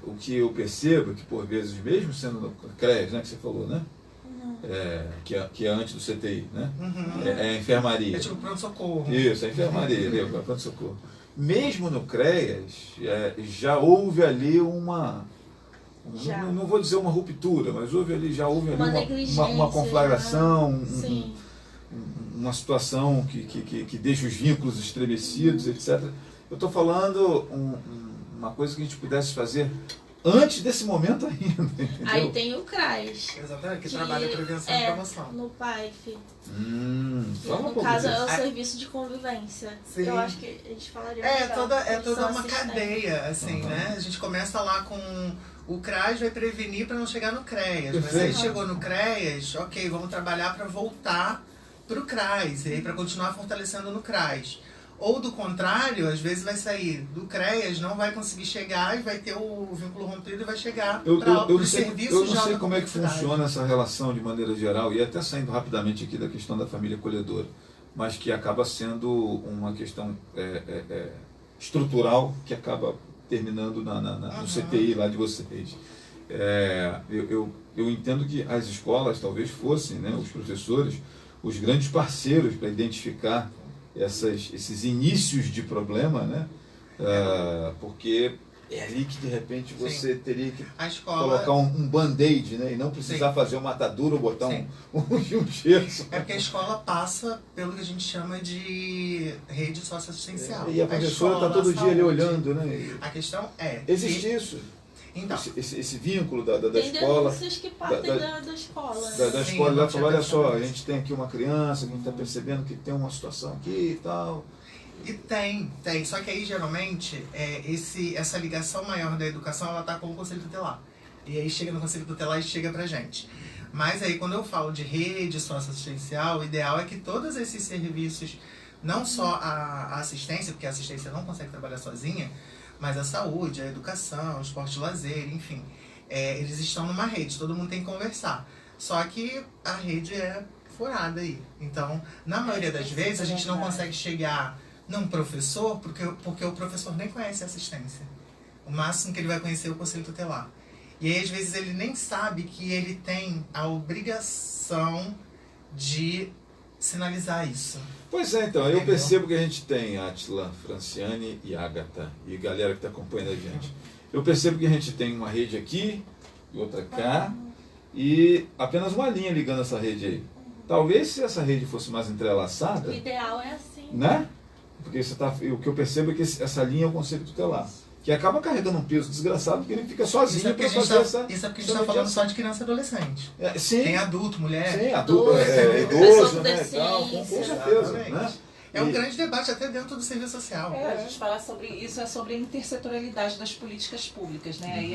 O que eu percebo é que, por vezes, mesmo sendo no CREAS, né, que você falou, né? Que é antes do CTI, né? É a enfermaria. É tipo pronto-socorro. Isso, a enfermaria, pronto-socorro. Mesmo no CREAS, já houve ali uma... Não vou dizer uma ruptura, mas já houve ali uma conflagração, uma situação que deixa os vínculos estremecidos, etc. Eu estou falando uma coisa que a gente pudesse fazer antes desse momento ainda. Entendeu? Aí tem o CRAS. Exatamente, que trabalha prevenção e promoção. No PAIF. Fala um No caso é o disso. serviço de convivência. Sim. Eu acho que a gente falaria É melhor. toda uma cadeia, assim, né? A gente começa lá com o CRAS, vai prevenir para não chegar no CREAS. Mas aí chegou no CREAS, ok, vamos trabalhar para voltar para o CRAS, e aí para continuar fortalecendo no CRAS. Ou do contrário, às vezes vai sair do CREAS, não vai conseguir chegar e vai ter o vínculo rompido e vai chegar para os serviços. Eu não sei como é que funciona essa relação de maneira geral, e até saindo rapidamente aqui da questão da família acolhedora, mas que acaba sendo uma questão estrutural que acaba terminando no CTI lá de vocês. Eu entendo que as escolas talvez fossem, né, os professores, os grandes parceiros para identificar esses inícios de problema, né? Porque é ali que de repente você teria que colocar um band-aid, né? E não precisar fazer uma atadura ou botar um gesso. É porque a escola passa pelo que a gente chama de rede socioassistencial. E a professora está todo dia ali olhando, né? A questão é... Existe isso? Então, esse vínculo da tem escola. Tem denúncias que partem da escola. Da escola, ela falou, olha só, a gente tem aqui uma criança que a gente está percebendo que tem uma situação aqui e tal. E tem. Só que aí, geralmente, essa ligação maior da educação, ela está com o Conselho Tutelar. E aí chega no Conselho Tutelar e chega pra gente. Mas aí, quando eu falo de rede socioassistencial, o ideal é que todos esses serviços, não só a assistência, porque a assistência não consegue trabalhar sozinha, mas a saúde, a educação, o esporte e lazer, enfim, eles estão numa rede, todo mundo tem que conversar. Só que a rede é furada aí. Então, na maioria das vezes, a gente não consegue chegar num professor, porque o professor nem conhece a assistência. O máximo que ele vai conhecer é o Conselho Tutelar. E aí, às vezes, ele nem sabe que ele tem a obrigação de sinalizar isso. Pois é, então, eu percebo que a gente tem Átila, Franciane e Agatha, e galera que está acompanhando a gente. Eu percebo que a gente tem uma rede aqui, e outra cá, e apenas uma linha ligando essa rede aí. Talvez se essa rede fosse mais entrelaçada... O ideal é assim. Né? Porque o que eu percebo é que essa linha é o Conselho Tutelar, que acaba carregando um peso desgraçado, porque ele fica sozinho para fazer essa... Isso é porque a gente está falando só de criança e adolescente. Sim. Tem adulto, mulher... Sim, adulto, idoso, né? Tal, com certeza. Né? É um grande debate até dentro do serviço social. A gente falar sobre isso, é sobre a intersetorialidade das políticas públicas, né? Aí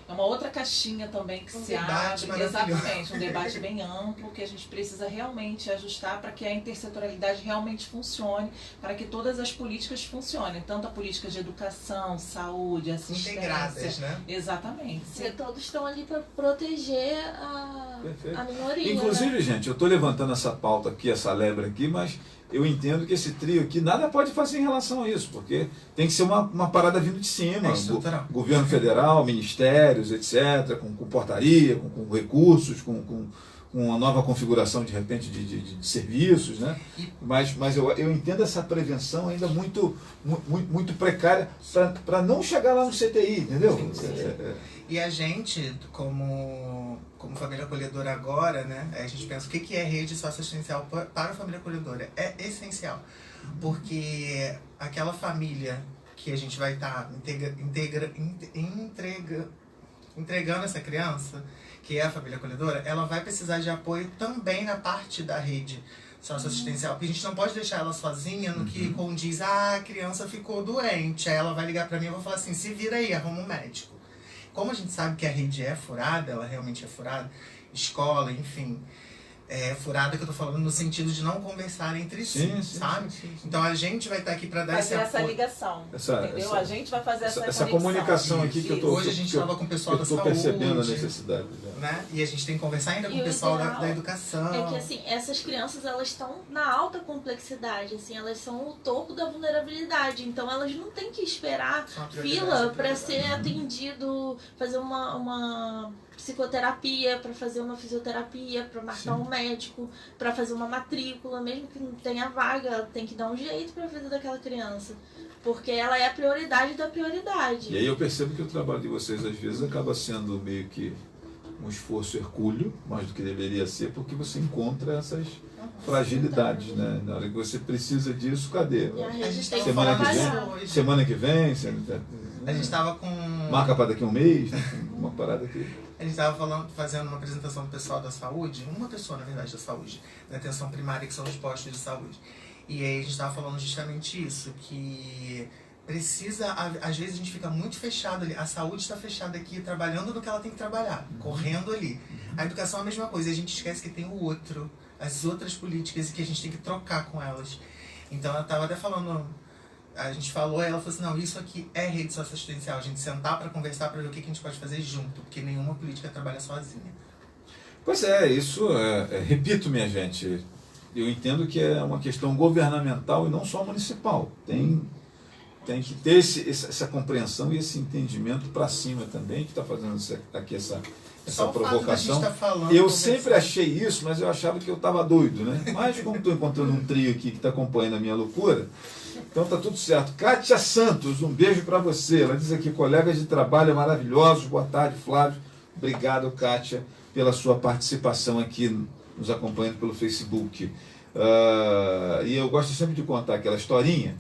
é uma outra caixinha também que se abre. Exatamente, um debate bem amplo que a gente precisa realmente ajustar para que a intersetorialidade realmente funcione, para que todas as políticas funcionem, tanto a política de educação, saúde, assistência. Integradas, né? Exatamente. Porque todos estão ali para proteger a minoria. Inclusive, né? gente, eu estou levantando essa pauta aqui, essa lebre aqui, mas eu entendo que esse trio aqui nada pode fazer em relação a isso, porque tem que ser uma parada vindo de cima. Governo federal, ministérios, etc., com portaria, com recursos, com uma nova configuração, de repente, de serviços, né? Mas eu entendo essa prevenção ainda muito precária para não chegar lá no CTI, entendeu? Sim. E a gente, como família acolhedora agora, né, a gente pensa o que é rede socioassistencial para a família acolhedora. É essencial, porque aquela família que a gente vai estar entregando essa criança, que é a família acolhedora, ela vai precisar de apoio também na parte da rede socioassistencial, porque a gente não pode deixar ela sozinha no que condiz, a criança ficou doente, aí ela vai ligar para mim e eu vou falar assim, se vira aí, arruma um médico. Como a gente sabe que a rede é furada, ela realmente é furada, escola, enfim, furada que eu tô falando no sentido de não conversar entre si, sabe? Sim. Então a gente vai estar aqui para dar Fazer esse essa apoio. ligação, entendeu? A gente vai fazer essa essa conexão. comunicação aqui que eu tô, Hoje a gente estava com o pessoal da saúde, percebendo a necessidade. né? E a gente tem que conversar ainda com E o o pessoal ideal da educação. É que assim, essas crianças elas estão na alta complexidade, assim, elas são o topo da vulnerabilidade, então elas não têm que esperar São a prioridade, fila a para prioridade. ser atendido, fazer uma psicoterapia, para fazer uma fisioterapia, para marcar um médico, para fazer uma matrícula, mesmo que não tenha vaga, tem que dar um jeito para a vida daquela criança, porque ela é a prioridade da prioridade. E aí eu percebo que o trabalho de vocês às vezes acaba sendo meio que um esforço hercúleo, mais do que deveria ser, porque você encontra essas fragilidades, né? Na hora que você precisa disso, cadê? E a rede tem que Semana que trabalhar. vem, semana que vem, A gente estava com... marca para daqui a um mês, né? Uma parada aqui. A gente estava fazendo uma apresentação do pessoal da saúde, uma pessoa, na verdade, da saúde, da atenção primária, que são os postos de saúde. E aí a gente estava falando justamente isso, que precisa, às vezes a gente fica muito fechado ali, a saúde está fechada aqui, trabalhando no que ela tem que trabalhar, correndo ali. A educação é a mesma coisa, e a gente esquece que tem o outro, as outras políticas, e que a gente tem que trocar com elas. Então ela estava até falando... A gente falou, ela falou assim, não, isso aqui é rede socioassistencial, a gente sentar para conversar, para ver o que a gente pode fazer junto, porque nenhuma política trabalha sozinha. Pois é, isso, repito, minha gente, eu entendo que é uma questão governamental e não só municipal. Tem que ter essa compreensão e esse entendimento para cima também, que está fazendo aqui essa provocação. Eu sempre achei isso, mas eu achava que eu estava doido, né? Mas como estou encontrando um trio aqui que está acompanhando a minha loucura, então tá tudo certo. Kátia Santos, um beijo para você. Ela diz aqui, colegas de trabalho maravilhosos. Boa tarde, Flávio. Obrigado, Kátia, pela sua participação aqui, nos acompanhando pelo Facebook. E eu gosto sempre de contar aquela historinha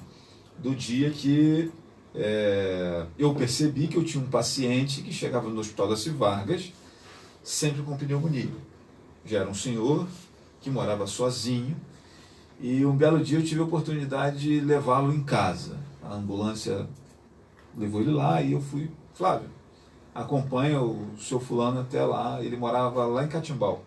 do dia que eu percebi que eu tinha um paciente que chegava no Hospital das Vargas sempre com pneumonia. Já era um senhor que morava sozinho. E um belo dia eu tive a oportunidade de levá-lo em casa. A ambulância levou ele lá e eu fui, Flávio, acompanha o seu fulano até lá. Ele morava lá em Catimbau.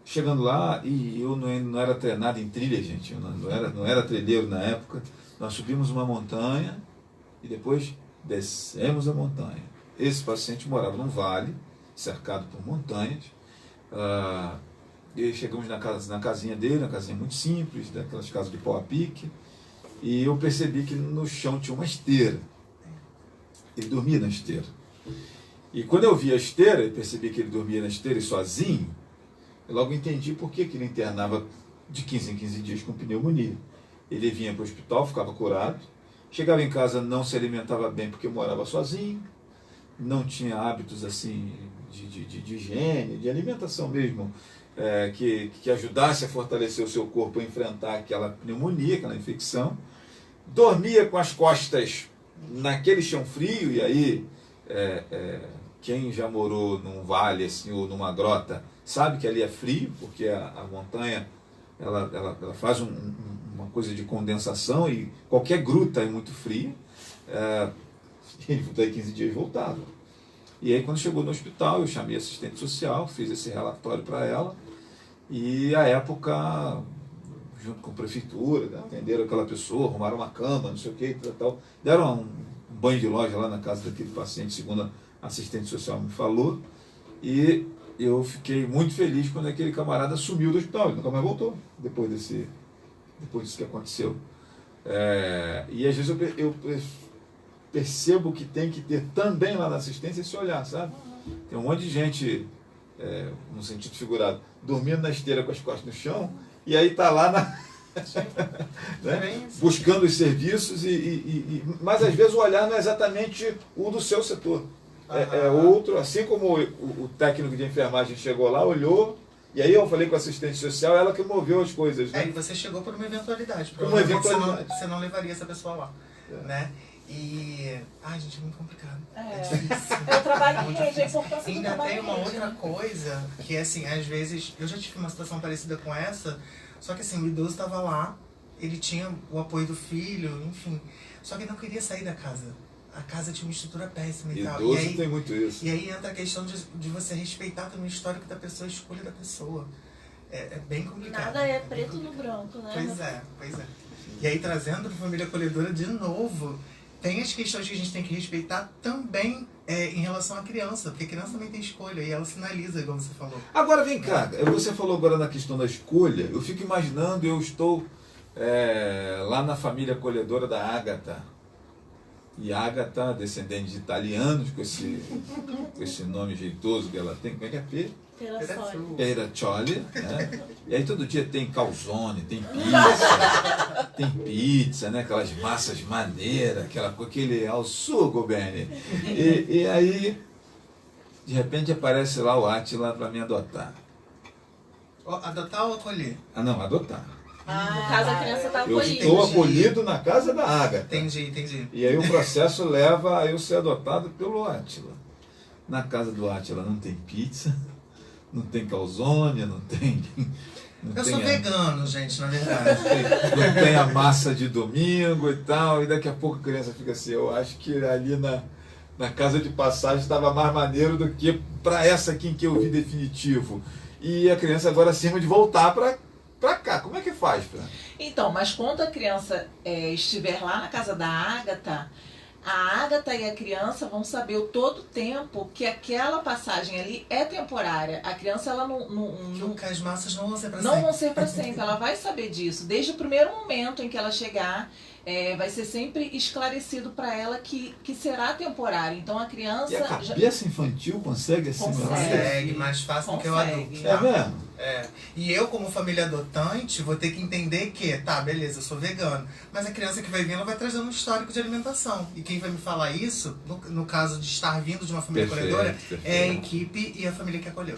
Chegando lá, e eu não era treinado em trilha, gente, eu não era trilheiro na época. Nós subimos uma montanha e depois descemos a montanha. Esse paciente morava num vale, cercado por montanhas. E chegamos na casinha dele, uma casinha muito simples, daquelas casas de pau a pique, e eu percebi que no chão tinha uma esteira. Ele dormia na esteira. E quando eu vi a esteira e percebi que ele dormia na esteira e sozinho, eu logo entendi por que ele internava de 15 em 15 dias com pneumonia. Ele vinha para o hospital, ficava curado, chegava em casa, não se alimentava bem porque morava sozinho, não tinha hábitos assim de higiene, de alimentação mesmo, que ajudasse a fortalecer o seu corpo a enfrentar aquela pneumonia, aquela infecção. Dormia com as costas naquele chão frio, e aí quem já morou num vale assim, ou numa grota sabe que ali é frio, porque a montanha ela faz uma coisa de condensação e qualquer gruta é muito fria. Ele daí 15 dias voltava. E aí quando chegou no hospital eu chamei a assistente social, fiz esse relatório para ela, e à época, junto com a prefeitura, atenderam aquela pessoa, arrumaram uma cama, não sei o que, tal, deram um banho de loja lá na casa daquele paciente, segundo a assistente social me falou, e eu fiquei muito feliz quando aquele camarada sumiu do hospital, ele nunca mais voltou, depois disso que aconteceu. E às vezes eu percebo que tem que ter também lá na assistência esse olhar, sabe? Tem um monte de gente, no sentido figurado, dormindo na esteira com as costas no chão, e aí está lá né? Buscando os serviços, mas às vezes o olhar não é exatamente o do seu setor. É outro, assim como o técnico de enfermagem chegou lá, olhou, e aí eu falei com a assistente social, ela que moveu as coisas. Né? E você chegou por uma eventualidade. Uma eventualidade. Você não levaria essa pessoa lá. Né? E... Ai, gente, é muito complicado. Eu trabalho em rede, é importante. Ainda tem uma outra coisa, que assim, às vezes, eu já tive uma situação parecida com essa, só que assim, o idoso estava lá, ele tinha o apoio do filho, enfim, só que ele não queria sair da casa. a casa tinha uma estrutura péssima e tal. Idoso E aí, tem muito isso. e aí entra a questão de você respeitar também o histórico da pessoa, a escolha da pessoa. É bem complicado. Nada é preto no branco, né? Pois é. E aí, trazendo para a família acolhedora de novo, tem as questões que a gente tem que respeitar também em relação à criança, porque a criança também tem escolha e ela sinaliza, igual você falou. Agora vem cá, você falou agora na questão da escolha, eu fico imaginando, eu estou lá na família acolhedora da Ágata. E Ágata, descendente de italianos, com esse nome jeitoso que ela tem, como é que é? Piraccioli, né? E aí todo dia tem calzone, tem pizza, né? Aquelas massas maneiras, aquele ao sugo, bene. E aí, de repente aparece lá o Átila para me adotar. Adotar ou acolher? Ah, não, adotar. No caso, a criança está Eu acolhida. estou acolhido na casa da Ágata. Entendi. E aí o processo leva a eu ser adotado pelo Átila. Na casa do Átila não tem pizza, não tem calzone, não tem... Eu sou vegano, gente, na verdade. Não tem a massa de domingo e tal, e daqui a pouco a criança fica assim, eu acho que ali na casa de passagem estava mais maneiro do que para essa aqui em que eu vi definitivo. E a criança agora acima de voltar para cá. Como é que faz, Fran? Então, mas quando a criança estiver lá na casa da Ágata, a Ágata e a criança vão saber todo o tempo que aquela passagem ali é temporária. A criança, ela Nunca as massas não vão ser para não sempre. vão ser para sempre. Ela vai saber disso. Desde o primeiro momento em que ela chegar, vai ser sempre esclarecido para ela que será temporário. Então a criança... E a cabeça infantil consegue assimilar? Consegue, mais fácil do que o adulto. É mesmo? E eu, como família adotante, vou ter que entender que, tá, beleza, eu sou vegano, mas a criança que vai vir, ela vai trazer um histórico de alimentação. E quem vai me falar isso, no caso de estar vindo de uma família acolhedora, é a equipe e a família que acolheu.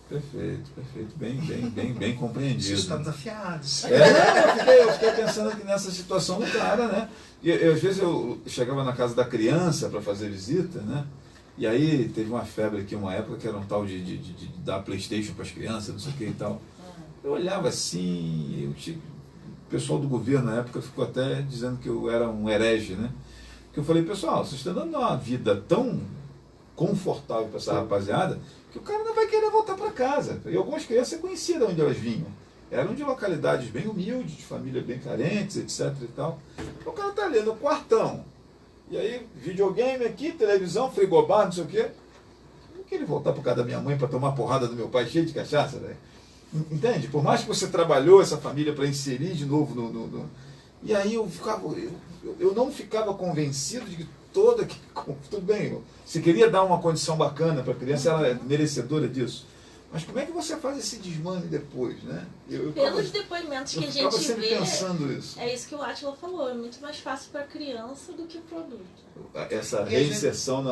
Perfeito. Bem compreendido. Estamos afiados. Eu fiquei pensando aqui nessa situação do cara, né? E às vezes eu chegava na casa da criança para fazer visita, né? E aí teve uma febre aqui, uma época que era um tal de dar PlayStation para as crianças, não sei o que e tal. Eu olhava assim, o pessoal do governo na época ficou até dizendo que eu era um herege, né? Que eu falei, pessoal, vocês estão dando uma vida tão confortável para essa rapaziada que o cara não vai querer voltar para casa. E algumas crianças conheciam de onde elas vinham. Eram de localidades bem humildes, de famílias bem carentes, etc e tal. O cara tá ali no quartão. E aí, videogame aqui, televisão, frigobar, não sei o quê. Eu não queria voltar para casa da minha mãe para tomar porrada do meu pai cheio de cachaça, velho. Entende? Por mais que você trabalhou essa família para inserir de novo no... E aí eu não ficava convencido de que tudo bem, você queria dar uma condição bacana para a criança, ela é merecedora disso. Mas como é que você faz esse desmame depois, né? Pelos depoimentos que a gente sempre vê, pensando isso. É isso que o Átila falou, é muito mais fácil para a criança do que o produto. Essa reinserção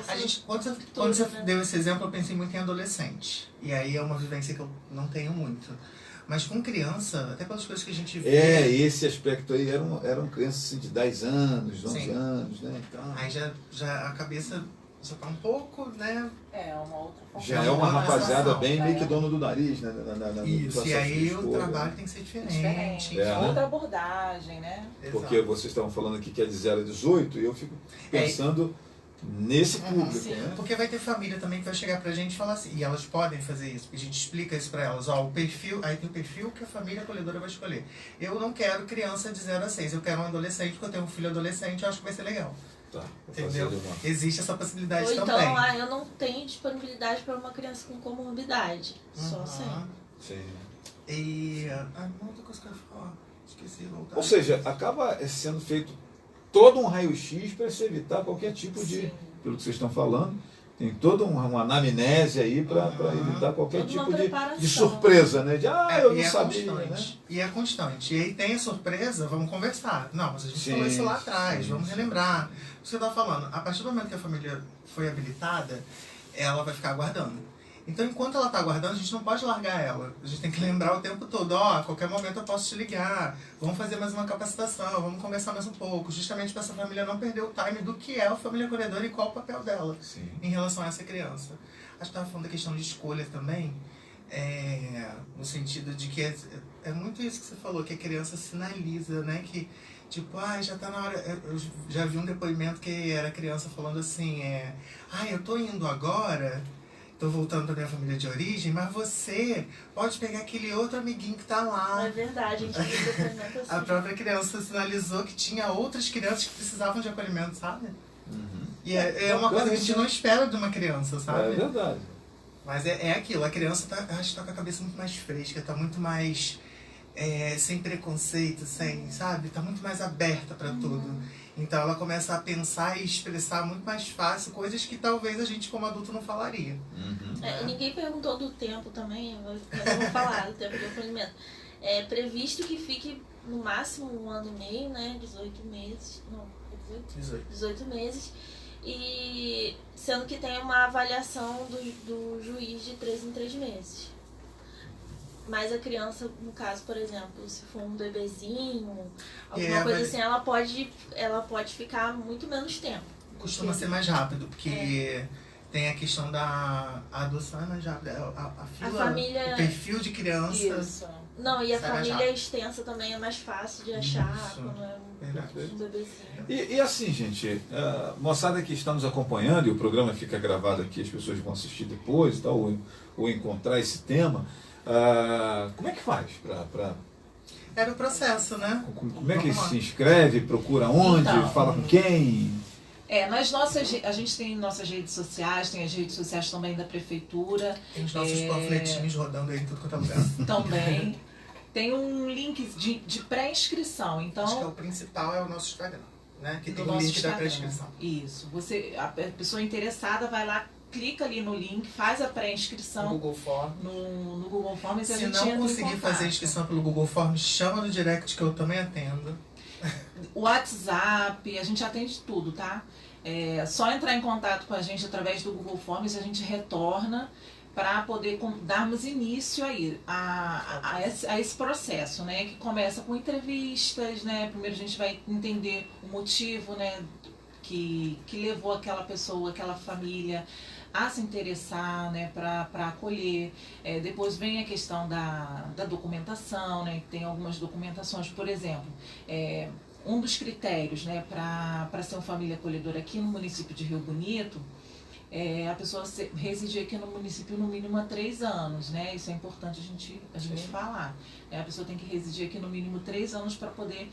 A gente, quando você deu esse exemplo, eu pensei muito em adolescente. E aí é uma vivência que eu não tenho muito. Mas com criança, até pelas coisas que a gente vê... esse aspecto aí eram crianças assim, de 10 anos, 11 anos, né? Então, aí já a cabeça já tá um pouco, né? Uma outra forma. Já é uma rapaziada bem meio que dono do nariz, né? Isso, e aí o trabalho tem que ser diferente. Outra abordagem, né? Porque vocês estavam falando aqui que é de 0 a 18, e eu fico pensando nesse público, né? Porque vai ter família também que vai chegar pra gente e falar assim, e elas podem fazer isso, porque a gente explica isso pra elas, ó, o perfil, aí tem o perfil que a família acolhedora vai escolher. Eu não quero criança de 0 a 6, eu quero um adolescente, porque eu tenho um filho adolescente, eu acho que vai ser legal. Tá, entendeu? Existe essa possibilidade Ou também. então, eu não tenho disponibilidade para uma criança com comorbidade, só assim. Sim. E uma outra coisa que eu ia falar, esqueci. Ou seja, acaba sendo feito todo um raio-x para se evitar qualquer tipo de, pelo que vocês estão falando, tem toda uma anamnese aí para evitar qualquer tipo de surpresa, né? De, eu não sabia, né? E é constante. E aí tem a surpresa, vamos conversar. Não, mas a gente falou isso lá atrás, vamos relembrar. Você está falando, a partir do momento que a família foi habilitada, ela vai ficar aguardando. Então, enquanto ela está aguardando, a gente não pode largar ela. A gente tem que lembrar o tempo todo, a qualquer momento eu posso te ligar, vamos fazer mais uma capacitação, vamos conversar mais um pouco, justamente para essa família não perder o time do que é a família acolhedora e qual o papel dela em relação a essa criança. Acho que estava falando da questão de escolha também. no sentido de que é muito isso que você falou, que a criança sinaliza, né? Que, tipo, já tá na hora... Eu já vi um depoimento que era a criança falando assim, eu tô indo agora, tô voltando pra minha família de origem, mas você pode pegar aquele outro amiguinho que tá lá. É verdade, a gente viu depoimento assim. A própria criança sinalizou que tinha outras crianças que precisavam de acolhimento, sabe? E é uma coisa que a gente não espera de uma criança, sabe? É verdade. Mas é aquilo, a criança acho que tá com a cabeça muito mais fresca, tá muito mais sem preconceito, sabe? Tá muito mais aberta para tudo. Então ela começa a pensar e expressar muito mais fácil coisas que talvez a gente como adulto não falaria. Ninguém perguntou do tempo também, mas eu vou falar do tempo de acolhimento. É previsto que fique no máximo 1 ano e meio, né? 18 meses. Não, 18 meses. E sendo que tem uma avaliação do juiz de 3 em 3 meses. Mas a criança, no caso, por exemplo, se for um bebezinho, alguma coisa assim, ela pode ficar muito menos tempo. Costuma ser mais rápido, porque tem a questão da adoção, é mais rápido. A família, o perfil de criança... Isso. Não, e a família extensa também é mais fácil de achar quando é um bebezinho. E assim, gente, moçada que está nos acompanhando, e o programa fica gravado aqui, as pessoas vão assistir depois, tá, ou encontrar esse tema, como é que faz para... Era o processo, né? Como é que se inscreve, procura onde, Então, fala com quem? A gente tem nossas redes sociais, tem as redes sociais também da prefeitura. Tem os nossos panfletinhos rodando aí em tudo quanto é lugar. Também. Tem um link de pré-inscrição, então... Acho que o principal é o nosso Instagram, né? Que tem o nosso link da Instagram. pré-inscrição. Isso. A pessoa interessada vai lá, clica ali no link, faz a pré-inscrição. No Google Forms. No Google Forms. Se não conseguir fazer a inscrição pelo Google Forms, chama no direct que eu também atendo. O WhatsApp, a gente atende tudo, tá? É só entrar em contato com a gente através do Google Forms, a gente retorna para poder darmos início aí a esse processo, né? Que começa com entrevistas, né? Primeiro a gente vai entender o motivo, né? Que levou aquela pessoa, aquela família a se interessar, né, para acolher. Depois vem a questão da documentação, né, tem algumas documentações, por exemplo, um dos critérios, né, para ser uma família acolhedora aqui no município de Rio Bonito, a pessoa residir aqui no município no mínimo há 3 anos, né, isso é importante a gente falar. A pessoa tem que residir aqui no mínimo 3 anos para poder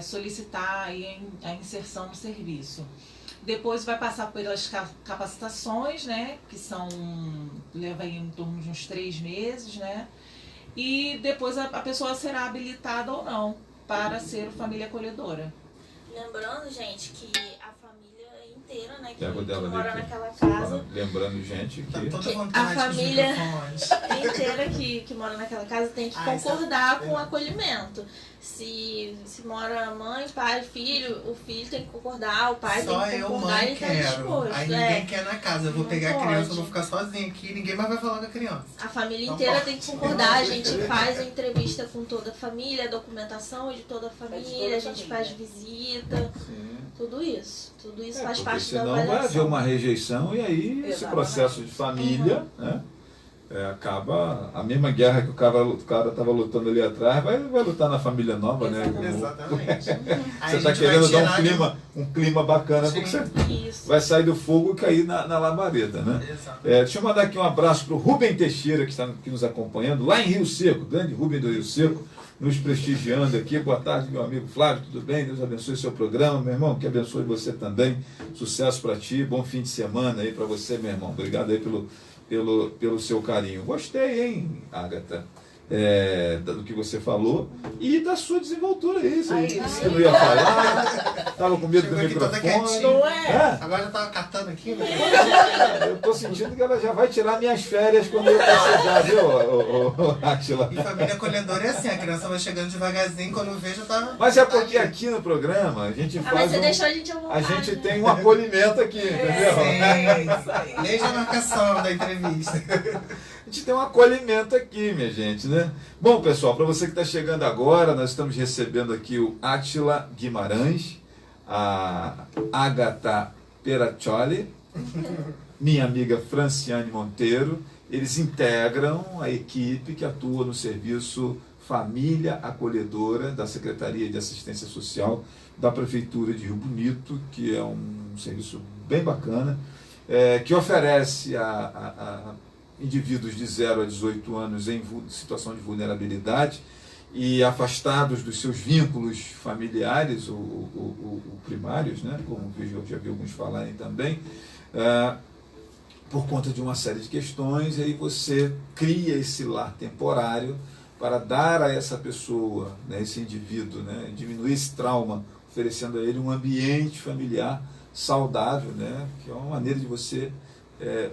solicitar aí a inserção no serviço. Depois vai passar pelas capacitações, né, que leva aí em torno de uns 3 meses, né, e depois a pessoa será habilitada ou não para ser família acolhedora. Lembrando, gente, que a família inteira, né, que dela mora ali, naquela casa... Lembrando, gente, que... A família inteira que mora naquela casa tem que concordar com o acolhimento. Se mora mãe, pai, filho, o filho tem que concordar, o pai só tem que concordar. Só eu, mãe, quero. Aí ninguém quer na casa. Eu vou pegar a criança, eu vou ficar sozinha aqui, ninguém mais vai falar com a criança. A família inteira tem que concordar. A gente faz a entrevista com toda a família, a documentação de toda a família, a gente faz visita, tudo isso. Tudo isso faz parte da avaliação. Senão vai haver uma rejeição e aí esse processo de família, né? Acaba a mesma guerra que o cara estava lutando ali atrás, vai lutar na família nova, né? Exatamente. Você está querendo dar um clima bacana, porque você vai sair do fogo e cair na labareda, né? Deixa eu mandar aqui um abraço para o Rubem Teixeira, que está aqui nos acompanhando, lá em Rio Seco, grande Rubem do Rio Seco, nos prestigiando aqui. Boa tarde, meu amigo Flávio, tudo bem? Deus abençoe seu programa, meu irmão, que abençoe você também. Sucesso para ti, bom fim de semana aí para você, meu irmão. Obrigado aí pelo seu carinho. Gostei, hein, Ágata, do que você falou e da sua desenvoltura aí. Você não ia falar, estava com medo do microfone. Não é? Agora já estava catando aqui, né? Eu estou sentindo que ela já vai tirar minhas férias quando eu precisar, viu, Átila? E família acolhedora é assim, a criança vai chegando devagarzinho, quando vê já tá... Mas é porque aqui no programa a gente faz mas você deixou a gente à vontade, a gente tem um acolhimento aqui, entendeu? Sim, desde a marcação da entrevista. A gente tem um acolhimento aqui, minha gente, né? Bom, pessoal, para você que está chegando agora, nós estamos recebendo aqui o Átila Guimarães, a Ágata Peraccioli, minha amiga Franciane Monteiro eles integram a equipe que atua no serviço Família Acolhedora da Secretaria de Assistência Social da Prefeitura de Rio Bonito, que é um serviço bem bacana, que oferece a indivíduos de 0 a 18 anos em situação de vulnerabilidade e afastados dos seus vínculos familiares ou primários, né, como eu já vi alguns falarem também, por conta de uma série de questões. E aí você cria esse lar temporário para dar a essa pessoa, né, esse indivíduo, né, diminuir esse trauma, oferecendo a ele um ambiente familiar saudável, né, que é uma maneira de você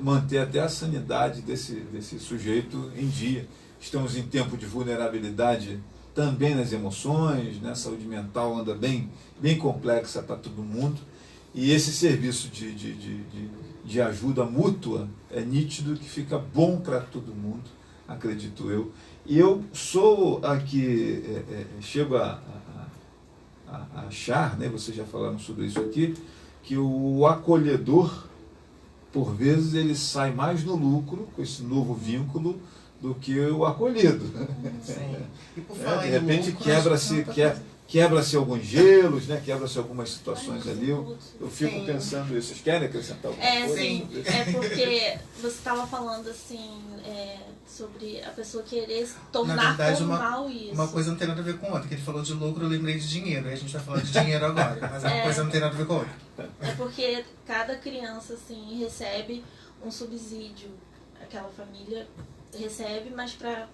manter até a sanidade desse sujeito em dia. Estamos em tempo de vulnerabilidade também nas emoções, né? A saúde mental anda bem complexa para todo mundo, e esse serviço de ajuda mútua é nítido que fica bom para todo mundo, acredito eu. E eu sou aqui, chego a achar, né? Vocês já falaram sobre isso aqui, que o acolhedor, por vezes, ele sai mais no lucro com esse novo vínculo do que o acolhido. Sim. E por falar De repente lucro, quebra-se alguns gelos, né? Quebra-se algumas situações ali. Eu fico Sim. pensando isso. Vocês querem acrescentar alguma coisa? Sim. É porque você estava falando assim, sobre a pessoa querer tornar normal isso. Uma coisa não tem nada a ver com outra. Que ele falou de lucro, eu lembrei de dinheiro. E a gente vai falar de dinheiro agora. Mas uma coisa não tem nada a ver com outra. É porque cada criança assim recebe um subsídio. Aquela família recebe, mas para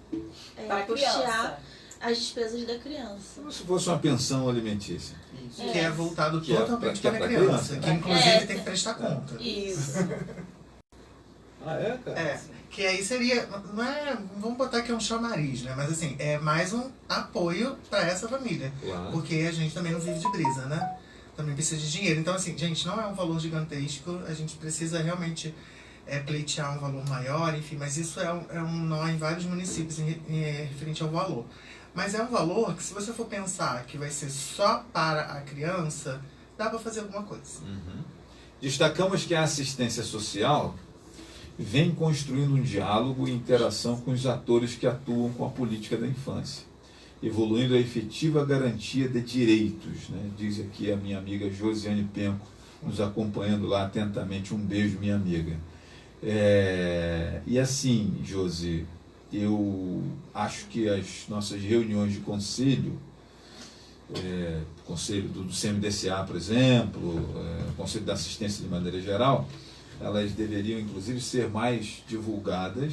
custear as despesas da criança. Como se fosse uma pensão alimentícia. Isso. Que é voltado Que é totalmente pra para a criança. criança. Que inclusive tem que prestar conta. Isso. Ah, é, cara? Que aí seria, vamos botar que é um chamariz, né? Mas assim, é mais um apoio para essa família. Claro. Porque a gente também não vive de brisa, né? Também precisa de dinheiro. Então assim, gente, não é um valor gigantesco, a gente precisa realmente pleitear um valor maior, enfim, mas isso é um nó em vários municípios referente ao valor. Mas é um valor que, se você for pensar que vai ser só para a criança, dá para fazer alguma coisa. Uhum. Destacamos que a assistência social vem construindo um diálogo e interação com os atores que atuam com a política da infância, evoluindo a efetiva garantia de direitos, né? Diz aqui a minha amiga Josiane Penco, nos acompanhando lá atentamente. Um beijo, minha amiga. E assim, Josi, eu acho que as nossas reuniões de conselho, conselho do CMDCA, por exemplo, conselho da assistência de maneira geral, elas deveriam inclusive ser mais divulgadas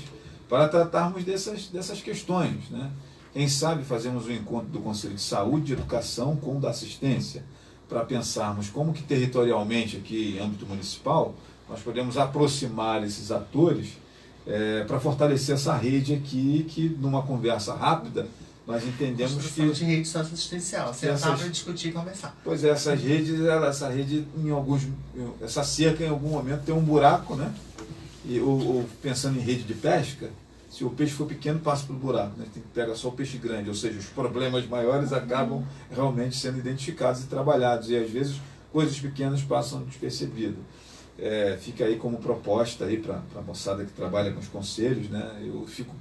para tratarmos dessas questões, né? Quem sabe fazemos um encontro do Conselho de Saúde e de Educação com o da assistência, para pensarmos como que territorialmente aqui em âmbito municipal nós podemos aproximar esses atores para fortalecer essa rede aqui, que numa conversa rápida nós entendemos que... de rede socioassistencial, sentar para discutir e conversar. Pois é, essa rede essa cerca em algum momento tem um buraco, né? Ou pensando em rede de pesca, se o peixe for pequeno, passa pelo buraco, né? Tem que pegar só o peixe grande, ou seja, os problemas maiores acabam realmente sendo identificados e trabalhados, e às vezes coisas pequenas passam despercebidas. Fica aí como proposta aí para a moçada que trabalha com os conselhos, né? Eu fico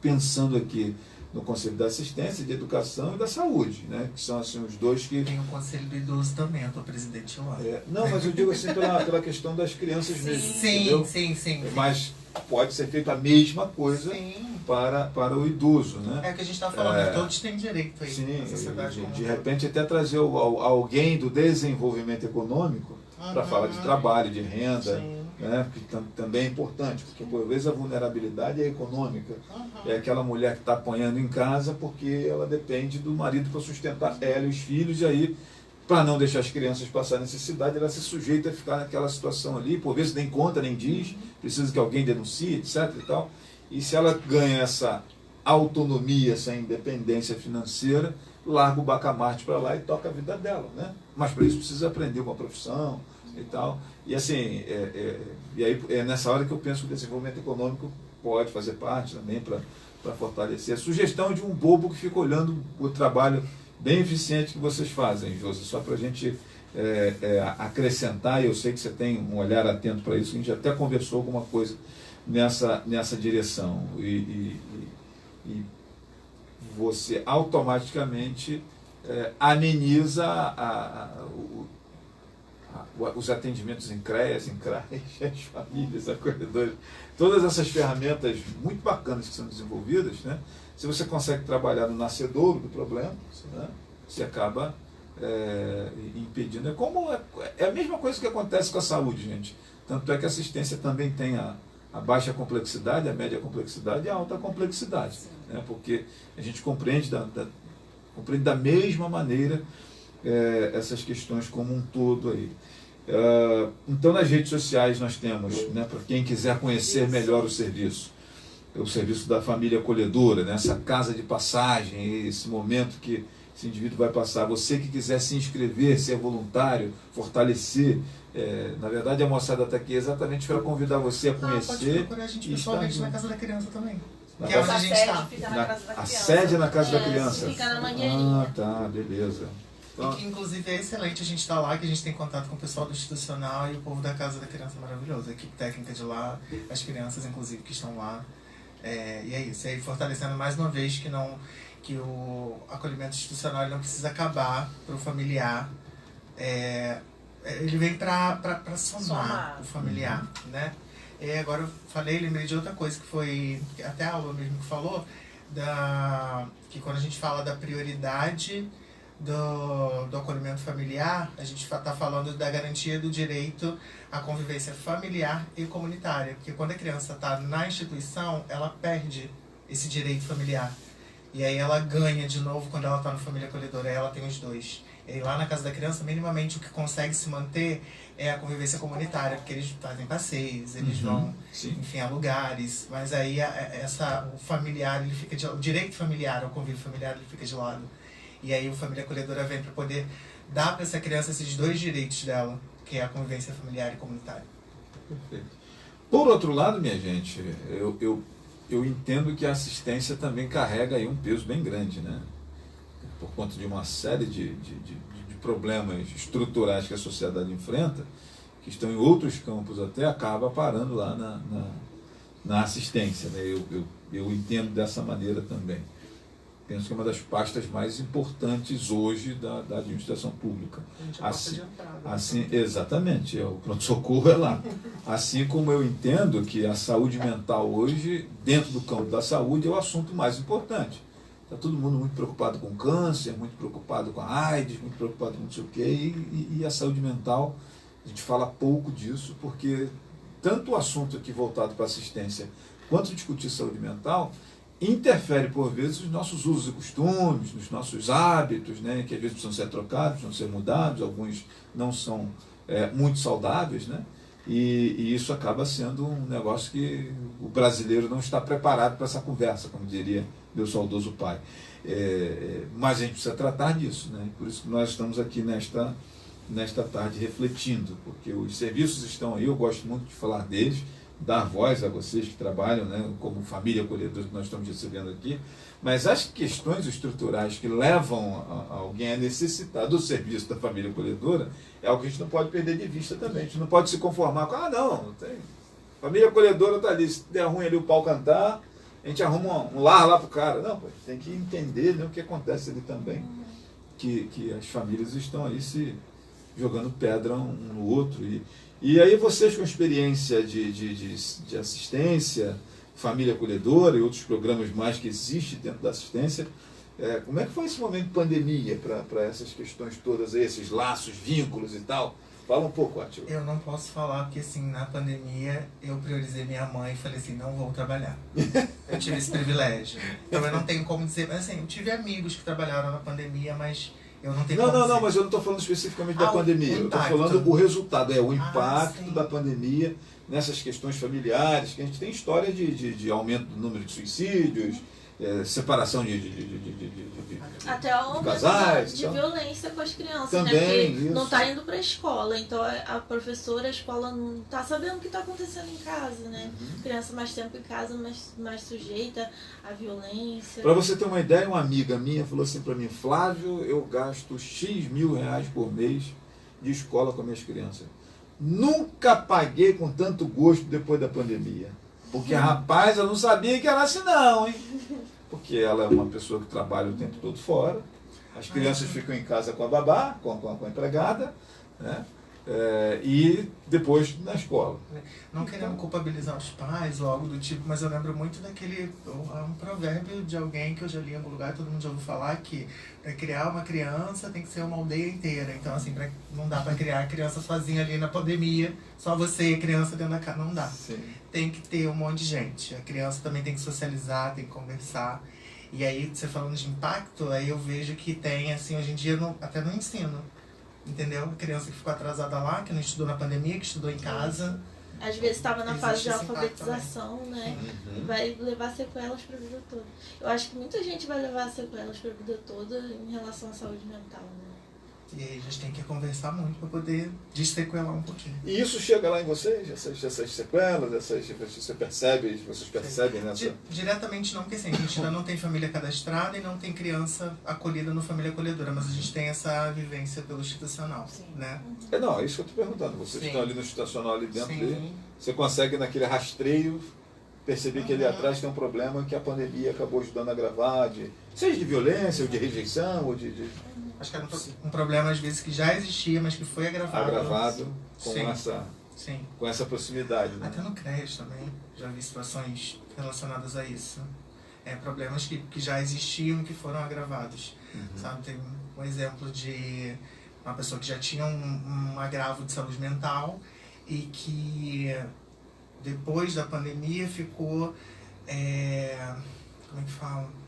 pensando aqui no Conselho da Assistência, de Educação e da Saúde, né? Que são assim os dois que... Tem o Conselho do Idoso também, eu estou presidente lá. Não, mas eu digo assim pela questão das crianças mesmo. Sim. Mas pode ser feita a mesma coisa para o idoso, né? É o que a gente está falando, todos têm direito aí. Sim, na sociedade de repente até trazer alguém do desenvolvimento econômico para falar de trabalho, de renda, né? Que também é importante, porque por vezes a vulnerabilidade é econômica. É aquela mulher que está apanhando em casa porque ela depende do marido para sustentar ela e os filhos, e aí, para não deixar as crianças passar necessidade, ela se sujeita a ficar naquela situação ali, por vezes nem conta, nem diz, precisa que alguém denuncie, etc. e tal. E se ela ganha essa autonomia, essa independência financeira, larga o bacamarte para lá e toca a vida dela, né? Mas para isso precisa aprender uma profissão e tal. E assim, e aí é nessa hora que eu penso que o desenvolvimento econômico pode fazer parte também para fortalecer. A sugestão de um bobo que fica olhando o trabalho bem eficiente que vocês fazem, Josi, só para a gente acrescentar, e eu sei que você tem um olhar atento para isso, a gente até conversou alguma coisa nessa direção. E você automaticamente ameniza os atendimentos em CREAS, em CRAs, as famílias, acolhedores, todas essas ferramentas muito bacanas que são desenvolvidas, né? Se você consegue trabalhar no nascedouro do problema, né? Você acaba impedindo. É a mesma coisa que acontece com a saúde, gente. Tanto é que a assistência também tem a baixa complexidade, a média complexidade e a alta complexidade, né? Porque a gente compreende da mesma maneira essas questões como um todo aí. Então, nas redes sociais nós temos, né, para quem quiser conhecer melhor o serviço da família acolhedora, né, essa casa de passagem, esse momento que esse indivíduo vai passar. Você que quiser se inscrever, ser voluntário, fortalecer, na verdade a moçada está aqui exatamente para convidar você a conhecer. Pode procurar a gente pessoalmente na Casa da Criança também. Que é onde a gente está. A sede é na Casa da Criança. Fica na Mangueirinha. Ah, tá, beleza. E que, inclusive, é excelente a gente estar lá, que a gente tem contato com o pessoal do institucional e o povo da Casa da Criança é maravilhoso. A equipe técnica de lá, as crianças, inclusive, que estão lá. E é isso. E aí, fortalecendo mais uma vez que o acolhimento institucional ele não precisa acabar para o familiar. Ele vem para somar o familiar, né? Agora eu lembrei de outra coisa que foi, até a Alba mesmo que falou, que quando a gente fala da prioridade do acolhimento familiar, a gente está falando da garantia do direito à convivência familiar e comunitária. Porque quando a criança está na instituição, ela perde esse direito familiar. E aí ela ganha de novo quando ela está na família acolhedora, aí ela tem os dois. E lá na Casa da Criança, minimamente o que consegue se manter é a convivência comunitária, porque eles fazem passeios, eles vão, enfim, a lugares. Mas aí o familiar, o direito familiar, o convívio familiar, ele fica de lado. E aí a família acolhedora vem para poder dar para essa criança esses dois direitos dela, que é a convivência familiar e comunitária. Perfeito. Por outro lado, minha gente, eu entendo que a assistência também carrega aí um peso bem grande, né? Por conta de uma série de problemas estruturais que a sociedade enfrenta, que estão em outros campos até, acaba parando lá na assistência, né? Eu entendo dessa maneira também. Penso que é uma das pastas mais importantes hoje da administração pública. Assim, exatamente, o pronto-socorro é lá. Assim como eu entendo que a saúde mental hoje, dentro do campo da saúde, é o assunto mais importante. Está todo mundo muito preocupado com câncer, muito preocupado com a AIDS, muito preocupado com não sei o quê, e a saúde mental, a gente fala pouco disso, porque tanto o assunto aqui voltado para assistência, quanto discutir saúde mental, interfere, por vezes, nos nossos usos e costumes, nos nossos hábitos, né, que às vezes precisam ser trocados, precisam ser mudados, alguns não são muito saudáveis, né, e isso acaba sendo um negócio que o brasileiro não está preparado para essa conversa, como diria meu saudoso pai. Mas a gente precisa tratar disso, né, por isso que nós estamos aqui nesta tarde refletindo, porque os serviços estão aí, eu gosto muito de falar deles, dar voz a vocês que trabalham, né, como família acolhedora que nós estamos recebendo aqui, mas as questões estruturais que levam alguém a necessitar do serviço da família acolhedora é algo que a gente não pode perder de vista também. A gente não pode se conformar com, não tem família acolhedora está ali, se der ruim ali o pau cantar, a gente arruma um lar lá pro cara. Não, tem que entender, né, o que acontece ali também, que as famílias estão aí se jogando pedra um no outro. E aí vocês com experiência de assistência, família acolhedora e outros programas mais que existem dentro da assistência, como é que foi esse momento de pandemia para essas questões todas, aí, esses laços, vínculos e tal? Fala um pouco, Átila. Eu não posso falar porque, assim, na pandemia eu priorizei minha mãe e falei assim, não vou trabalhar. Eu tive esse privilégio. Então eu não tenho como dizer, mas assim, eu tive amigos que trabalharam na pandemia, mas eu não tenho como dizer. Não, mas eu não estou falando especificamente da pandemia. Eu estou falando o resultado, o impacto da pandemia nessas questões familiares, que a gente tem história de aumento do número de suicídios, separação até o casais, de violência com as crianças, também, né? Porque isso. não está indo para a escola, então a professora, a escola não está sabendo o que está acontecendo em casa, né? Criança mais tempo em casa, mais sujeita à violência. Para você ter uma ideia, uma amiga minha falou assim para mim, Flávio, eu gasto X mil reais por mês de escola com minhas crianças. Nunca paguei com tanto gosto depois da pandemia. Porque, rapaz, eu não sabia que era assim não, hein? Porque ela é uma pessoa que trabalha o tempo todo fora, as crianças ficam em casa com a babá, com a empregada, né? E depois na escola. Não querendo culpabilizar os pais ou algo do tipo, mas eu lembro muito daquele um provérbio de alguém que eu já li em algum lugar, todo mundo já ouviu falar, que para criar uma criança tem que ser uma aldeia inteira. Então, assim, não dá para criar a criança sozinha ali na pandemia, só você e a criança dentro da casa, não dá. Sim. Tem que ter um monte de gente. A criança também tem que socializar, tem que conversar. E aí, você falando de impacto, aí eu vejo que tem, assim, hoje em dia, até no ensino. Entendeu? A criança que ficou atrasada lá, que não estudou na pandemia, que estudou em casa. Às vezes estava na fase de Existe esse alfabetização, né? E vai levar sequelas para a vida toda. Eu acho que muita gente vai levar sequelas para a vida toda em relação à saúde mental, né? E aí a gente tem que conversar muito para poder desequelar um pouquinho. E isso chega lá em vocês? Essas sequelas, vocês percebem nessa... Diretamente não, porque assim, a gente ainda não tem família cadastrada e não tem criança acolhida no Família Acolhedora, mas a gente tem essa vivência pelo institucional, né? Não, é isso que eu estou perguntando. Vocês Sim. estão ali no institucional, ali dentro Sim. dele. Você consegue, naquele rastreio, perceber que ali atrás tem um problema que a pandemia acabou ajudando a agravar, seja de violência, ou de rejeição, ou de Acho que era um problema, às vezes, que já existia, mas que foi agravado. Com essa proximidade. Né? Até no CREAS também, já vi situações relacionadas a isso. Problemas que já existiam e que foram agravados. Sabe? Tem um exemplo de uma pessoa que já tinha um agravo de saúde mental e que depois da pandemia ficou... como é que fala?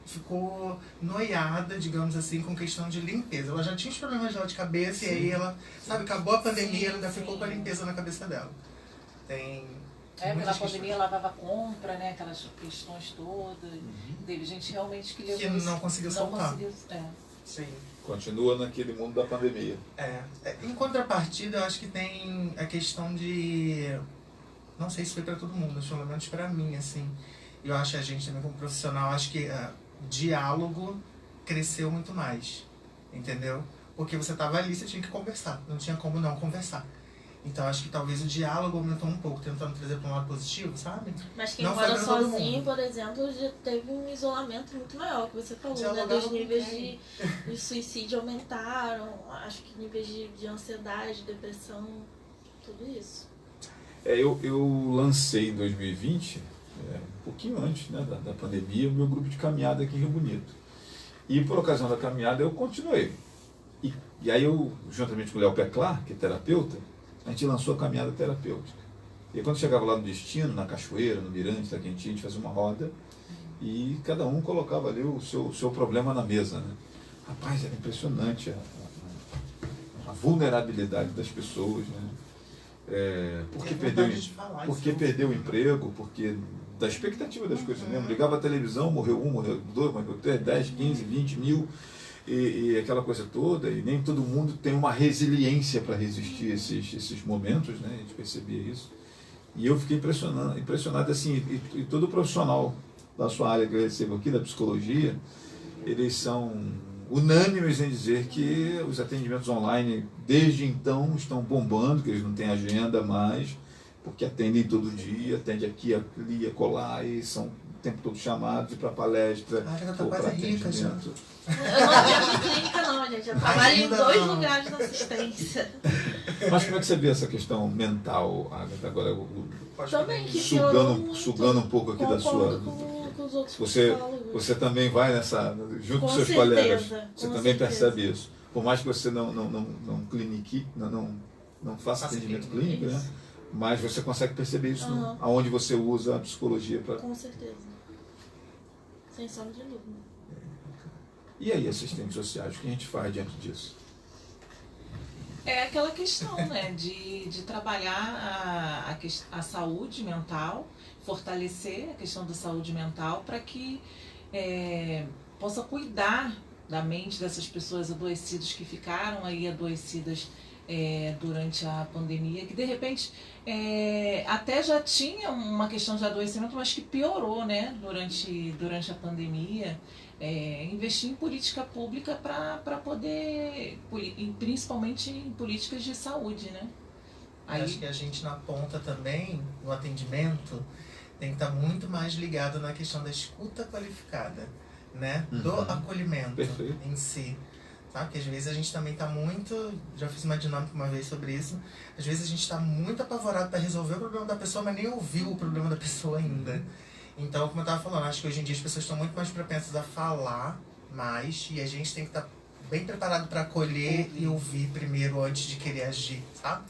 Ficou noiada, digamos assim, com questão de limpeza. Ela já tinha os problemas dela de cabeça. Sim. E aí ela, sabe, acabou a pandemia, ela ainda ficou com a limpeza na cabeça dela. Pela pandemia lavava compra, né? Aquelas questões todas. Teve gente realmente que levou que não conseguiu soltar. Sim. Continua naquele mundo da pandemia. Em contrapartida, eu acho que tem a questão de... Não sei se foi para todo mundo, mas pelo menos para mim, assim. Eu acho que a gente também como profissional, acho que diálogo cresceu muito mais, entendeu? Porque você estava ali, você tinha que conversar, não tinha como não conversar. Então acho que talvez o diálogo aumentou um pouco, tentando trazer para um lado positivo, sabe? Mas quem mora sozinho, por exemplo, já teve um isolamento muito maior, que você falou, né? Dos níveis de suicídio aumentaram, acho que níveis de ansiedade, depressão, tudo isso. Eu lancei em 2020... um pouquinho antes, né, da pandemia, o meu grupo de caminhada aqui em Rio Bonito. E por ocasião da caminhada eu continuei. E aí eu, juntamente com o Léo Peclar, que é terapeuta, a gente lançou a caminhada terapêutica. E aí, quando chegava lá no destino, na cachoeira, no mirante, da Quentinha, a gente fazia uma roda e cada um colocava ali o seu problema na mesa. Né? Rapaz, era impressionante a vulnerabilidade das pessoas, né? Porque perdeu o emprego, porque da expectativa das coisas mesmo. Ligava a televisão, morreu 1, morreu 2, morreu 3, 10, 15, 20 mil e aquela coisa toda, e nem todo mundo tem uma resiliência para resistir esses momentos, né? A gente percebia isso. E eu fiquei impressionado assim, e todo profissional da sua área que eu recebo aqui, da psicologia, eles são unânimes em dizer que os atendimentos online, desde então, estão bombando, que eles não têm agenda mais, porque atendem todo dia, atendem aqui, ali, acolá, e são o tempo todo chamados para palestra, ou para atendimento. Eu não atendo clínica não, gente, eu trabalho em 2 lugares na assistência. Mas como é que você vê essa questão mental, Agatha, agora também, que sugando um pouco aqui da sua... Com os outros você também vai nessa, junto com seus colegas, você também percebe isso. Por mais que você não clinique, não faça atendimento clínico, né? Mas você consegue perceber isso aonde você usa a psicologia para... Com certeza. Sem sombra de dúvida. E aí, assistentes sociais, o que a gente faz diante disso? É aquela questão, né, de trabalhar a saúde mental, fortalecer a questão da saúde mental para que possa cuidar da mente dessas pessoas adoecidas que ficaram aí adoecidas durante a pandemia, que de repente até já tinha uma questão de adoecimento, mas que piorou, né, durante a pandemia. Investir em política pública para poder, principalmente em políticas de saúde, né? Aí, acho que a gente na ponta também, no atendimento, tem que estar muito mais ligado na questão da escuta qualificada, né? Do acolhimento Perfeito. em si. Sabe? Porque às vezes a gente também está muito... Já fiz uma dinâmica uma vez sobre isso. Às vezes a gente está muito apavorado para resolver o problema da pessoa, mas nem ouviu o problema da pessoa ainda. Então, como eu estava falando, acho que hoje em dia as pessoas estão muito mais propensas a falar mais e a gente tem que estar bem preparado para acolher e ouvir primeiro antes de querer agir, sabe?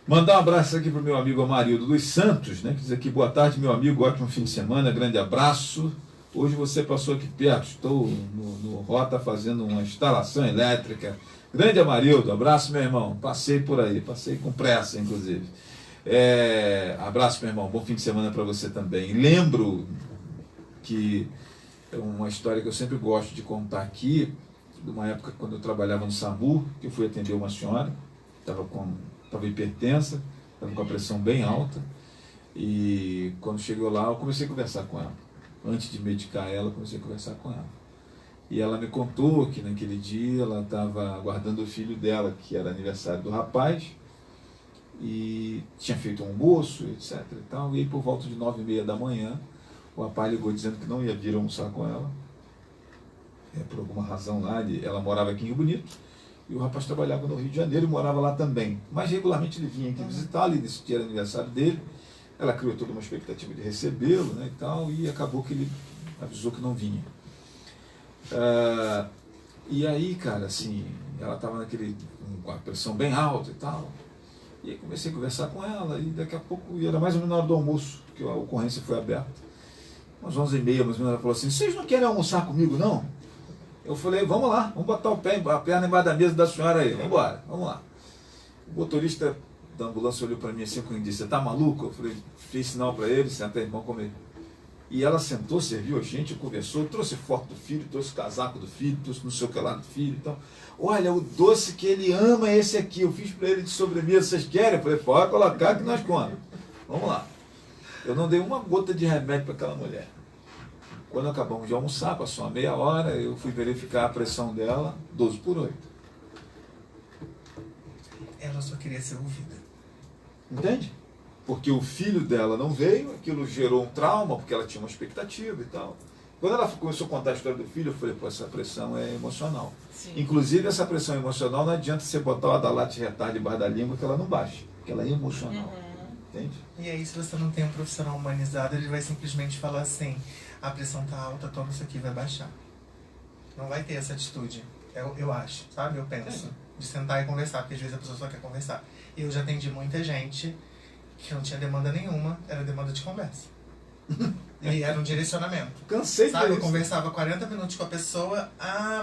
Mandar um abraço aqui pro meu amigo Amarildo dos Santos, né? Que diz aqui, boa tarde, meu amigo, ótimo fim de semana, grande abraço. Hoje você passou aqui perto, estou no Rota fazendo uma instalação elétrica. Grande Amarildo, abraço, meu irmão. Passei por aí, passei com pressa, inclusive. Abraço, meu irmão, bom fim de semana para você também. Lembro que é uma história que eu sempre gosto de contar aqui, de uma época quando eu trabalhava no SAMU, que eu fui atender uma senhora, estava hipertensa, estava com a pressão bem alta, e quando chegou lá eu comecei a conversar com ela. Antes de medicar ela, eu comecei a conversar com ela. E ela me contou que naquele dia ela estava aguardando o filho dela, que era aniversário do rapaz, e tinha feito um almoço, etc. E tal. E aí, por volta de 9h30 da manhã, o rapaz ligou dizendo que não ia vir almoçar com ela. Por alguma razão lá, ela morava aqui em Rio Bonito, e o rapaz trabalhava no Rio de Janeiro e morava lá também. Mas regularmente ele vinha aqui visitá-la, e nesse dia era aniversário dele. Ela criou toda uma expectativa de recebê-lo, né, e tal, e acabou que ele avisou que não vinha. E aí, cara, assim, ela estava com a pressão bem alta e tal, e aí comecei a conversar com ela, e daqui a pouco, e era mais ou menos na hora do almoço, que a ocorrência foi aberta. Umas 11h30, mais ou menos, ela falou assim, vocês não querem almoçar comigo, não? Eu falei, vamos lá, vamos botar a perna embaixo da mesa da senhora aí, vamos embora, vamos lá. O motorista da ambulância olhou para mim assim, quando disse, você tá maluco? Eu falei, fiz sinal para ele, senta aí, vamos comer. E ela sentou, serviu a gente, conversou, trouxe foto do filho, trouxe casaco do filho, trouxe não sei o que lá do filho. Então, olha, o doce que ele ama é esse aqui, eu fiz para ele de sobremesa, vocês querem? Eu falei, pode colocar que nós comemos. Vamos lá. Eu não dei uma gota de remédio para aquela mulher. Quando acabamos de almoçar, passou uma meia hora, eu fui verificar a pressão dela, 12/8. Ela só queria ser ouvida. Entende? Porque o filho dela não veio, aquilo gerou um trauma, porque ela tinha uma expectativa e tal. Quando ela começou a contar a história do filho, eu falei, pô, essa pressão é emocional. Sim. Inclusive, essa pressão emocional, não adianta você botar o Adalate retardo debaixo da língua que ela não baixa, porque ela é emocional. Entende? E aí, se você não tem um profissional humanizado, ele vai simplesmente falar assim, a pressão tá alta, toma isso aqui, vai baixar. Não vai ter essa atitude, eu acho, sabe? Eu penso. De sentar e conversar, porque às vezes a pessoa só quer conversar. Eu já atendi muita gente que não tinha demanda nenhuma, era demanda de conversa. E era um direcionamento. Cansei, sabe? Eu isso. conversava 40 minutos com a pessoa,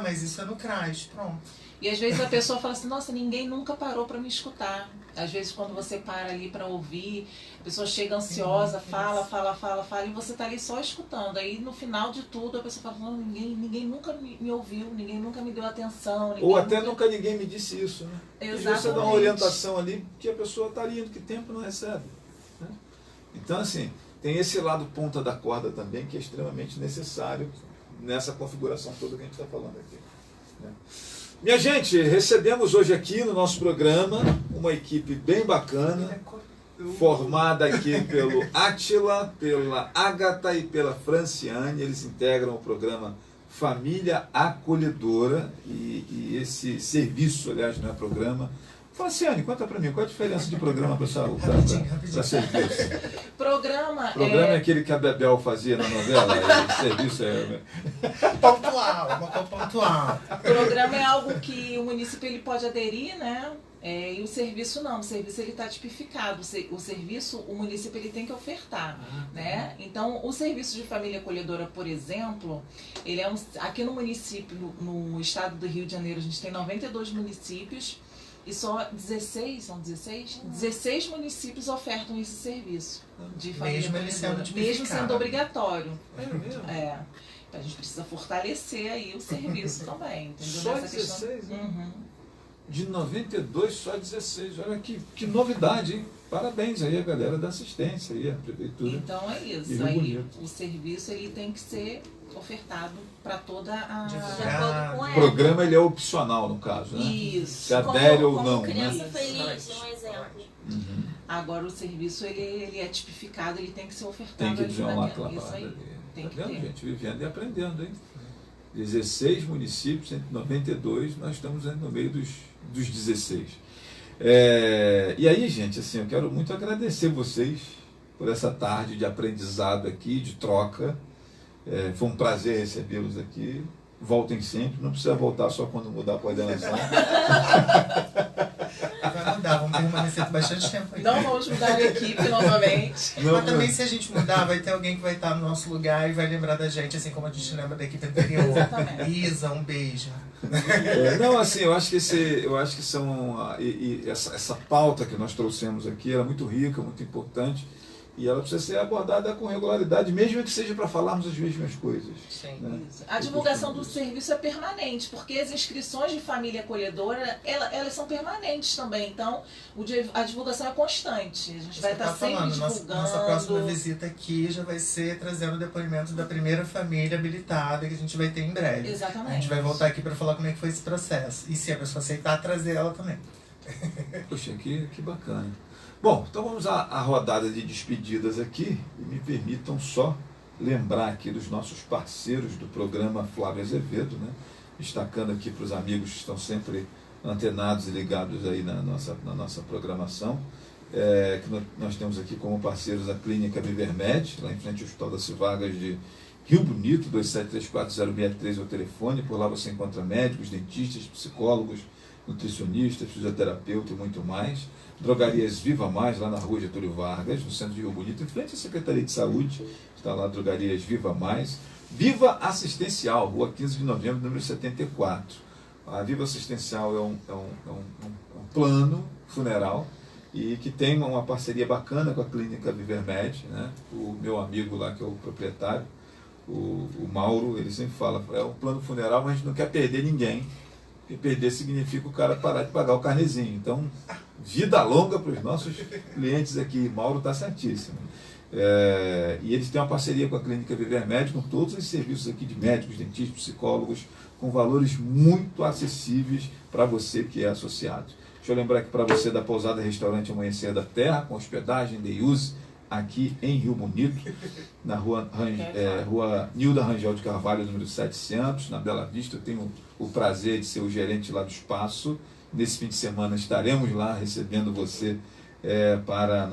mas isso é no CRAS, pronto. E às vezes a pessoa fala assim, nossa, ninguém nunca parou para me escutar. Às vezes quando você para ali para ouvir, a pessoa chega ansiosa, fala, e você tá ali só escutando. Aí no final de tudo a pessoa fala, não, ninguém nunca me ouviu, ninguém nunca me deu atenção. Ou até nunca ninguém me disse isso, né? Exatamente. Às vezes você dá uma orientação ali que a pessoa está ali, que tempo não recebe. Né? Então, assim, tem esse lado ponta da corda também, que é extremamente necessário nessa configuração toda que a gente está falando aqui. Né? Minha gente, recebemos hoje aqui no nosso programa uma equipe bem bacana, formada aqui pelo Átila, pela Ágata e pela Franciane. Eles integram o programa Família Acolhedora e esse serviço, aliás, não é programa. Franciane, conta para mim, qual a diferença de programa para serviço? Programa é aquele que a Bebel fazia na novela, e serviço é... Pontual, uma coisa pontual. Programa é algo que o município ele pode aderir, né? E o serviço não, o serviço ele está tipificado, o serviço o município ele tem que ofertar, né? Então o serviço de família acolhedora, por exemplo, ele é aqui no município, no estado do Rio de Janeiro, a gente tem 92 municípios e só 16 municípios ofertam esse serviço de família acolhedora, mesmo sendo obrigatório. A gente precisa fortalecer aí o serviço também, entendeu? Só Nessa 16, questão. né? De 92, só 16. Olha que novidade, hein? Parabéns aí a galera da assistência aí, a prefeitura. Então é isso. Aí, o serviço ele tem que ser ofertado para toda a... De acordo com O ela. programa ele é opcional, no caso, né? Isso. Se adere ou como não, criança né? feliz, um exemplo. Agora o serviço ele é tipificado, ele tem que ser ofertado. Tem que desenrolar ali. aquela Isso parada aí. ali. Tem Tá que vendo, ter. gente? Vivendo e aprendendo, hein? 16 municípios, 192, nós estamos no meio dos 16. E aí, gente, assim, eu quero muito agradecer vocês por essa tarde de aprendizado aqui, de troca. Foi um prazer recebê-los aqui. Voltem sempre, não precisa voltar só quando mudar a coordenação. Vai mudar, vamos permanecer por bastante tempo aí. Não vamos mudar a equipe novamente. Mas também, se a gente mudar, vai ter alguém que vai estar no nosso lugar e vai lembrar da gente, assim como a gente lembra da equipe anterior. Exatamente. Isa, um beijo. Não, assim, eu acho que são essa pauta que nós trouxemos aqui, ela é muito rica, muito importante, e ela precisa ser abordada com regularidade, mesmo que seja para falarmos as mesmas coisas. Sim. Né? A divulgação do serviço é permanente, porque as inscrições de família acolhedora, elas são permanentes também. Então, a divulgação é constante. A gente vai estar sempre divulgando. Nossa próxima visita aqui já vai ser trazendo o depoimento da primeira família habilitada que a gente vai ter em breve. Exatamente. A gente vai voltar aqui para falar como é que foi esse processo. E se a pessoa aceitar, trazer ela também. Poxa, que bacana. Bom, então vamos à rodada de despedidas aqui, e me permitam só lembrar aqui dos nossos parceiros do programa Flávio Azevedo, né? Destacando aqui para os amigos que estão sempre antenados e ligados aí na nossa programação, que nós temos aqui como parceiros a Clínica Vivermed, lá em frente ao Hospital das Civagas de Rio Bonito, 2734-063 é o telefone. Por lá você encontra médicos, dentistas, psicólogos, nutricionistas, fisioterapeuta e muito mais. Drogarias Viva Mais, lá na rua Getúlio Vargas, no centro de Rio Bonito, em frente à Secretaria de Saúde, está lá Drogarias Viva Mais. Viva Assistencial, rua 15 de novembro, número 74. A Viva Assistencial é um plano funeral e que tem uma parceria bacana com a Clínica Vivermed, né? O meu amigo lá, que é o proprietário, o Mauro, ele sempre fala, é um plano funeral, mas a gente não quer perder ninguém. E perder significa o cara parar de pagar o carnezinho. Então, vida longa para os nossos clientes aqui. Mauro está certíssimo. E eles têm uma parceria com a Clínica Vivermed, com todos os serviços aqui de médicos, dentistas, psicólogos, com valores muito acessíveis para você que é associado. Deixa eu lembrar aqui para você da Pousada Restaurante Amanhecer da Terra, com hospedagem, day use, aqui em Rio Bonito, na rua Nilda Rangel de Carvalho, número 700, na Bela Vista. Eu tenho o prazer de ser o gerente lá do espaço. Nesse fim de semana estaremos lá recebendo você para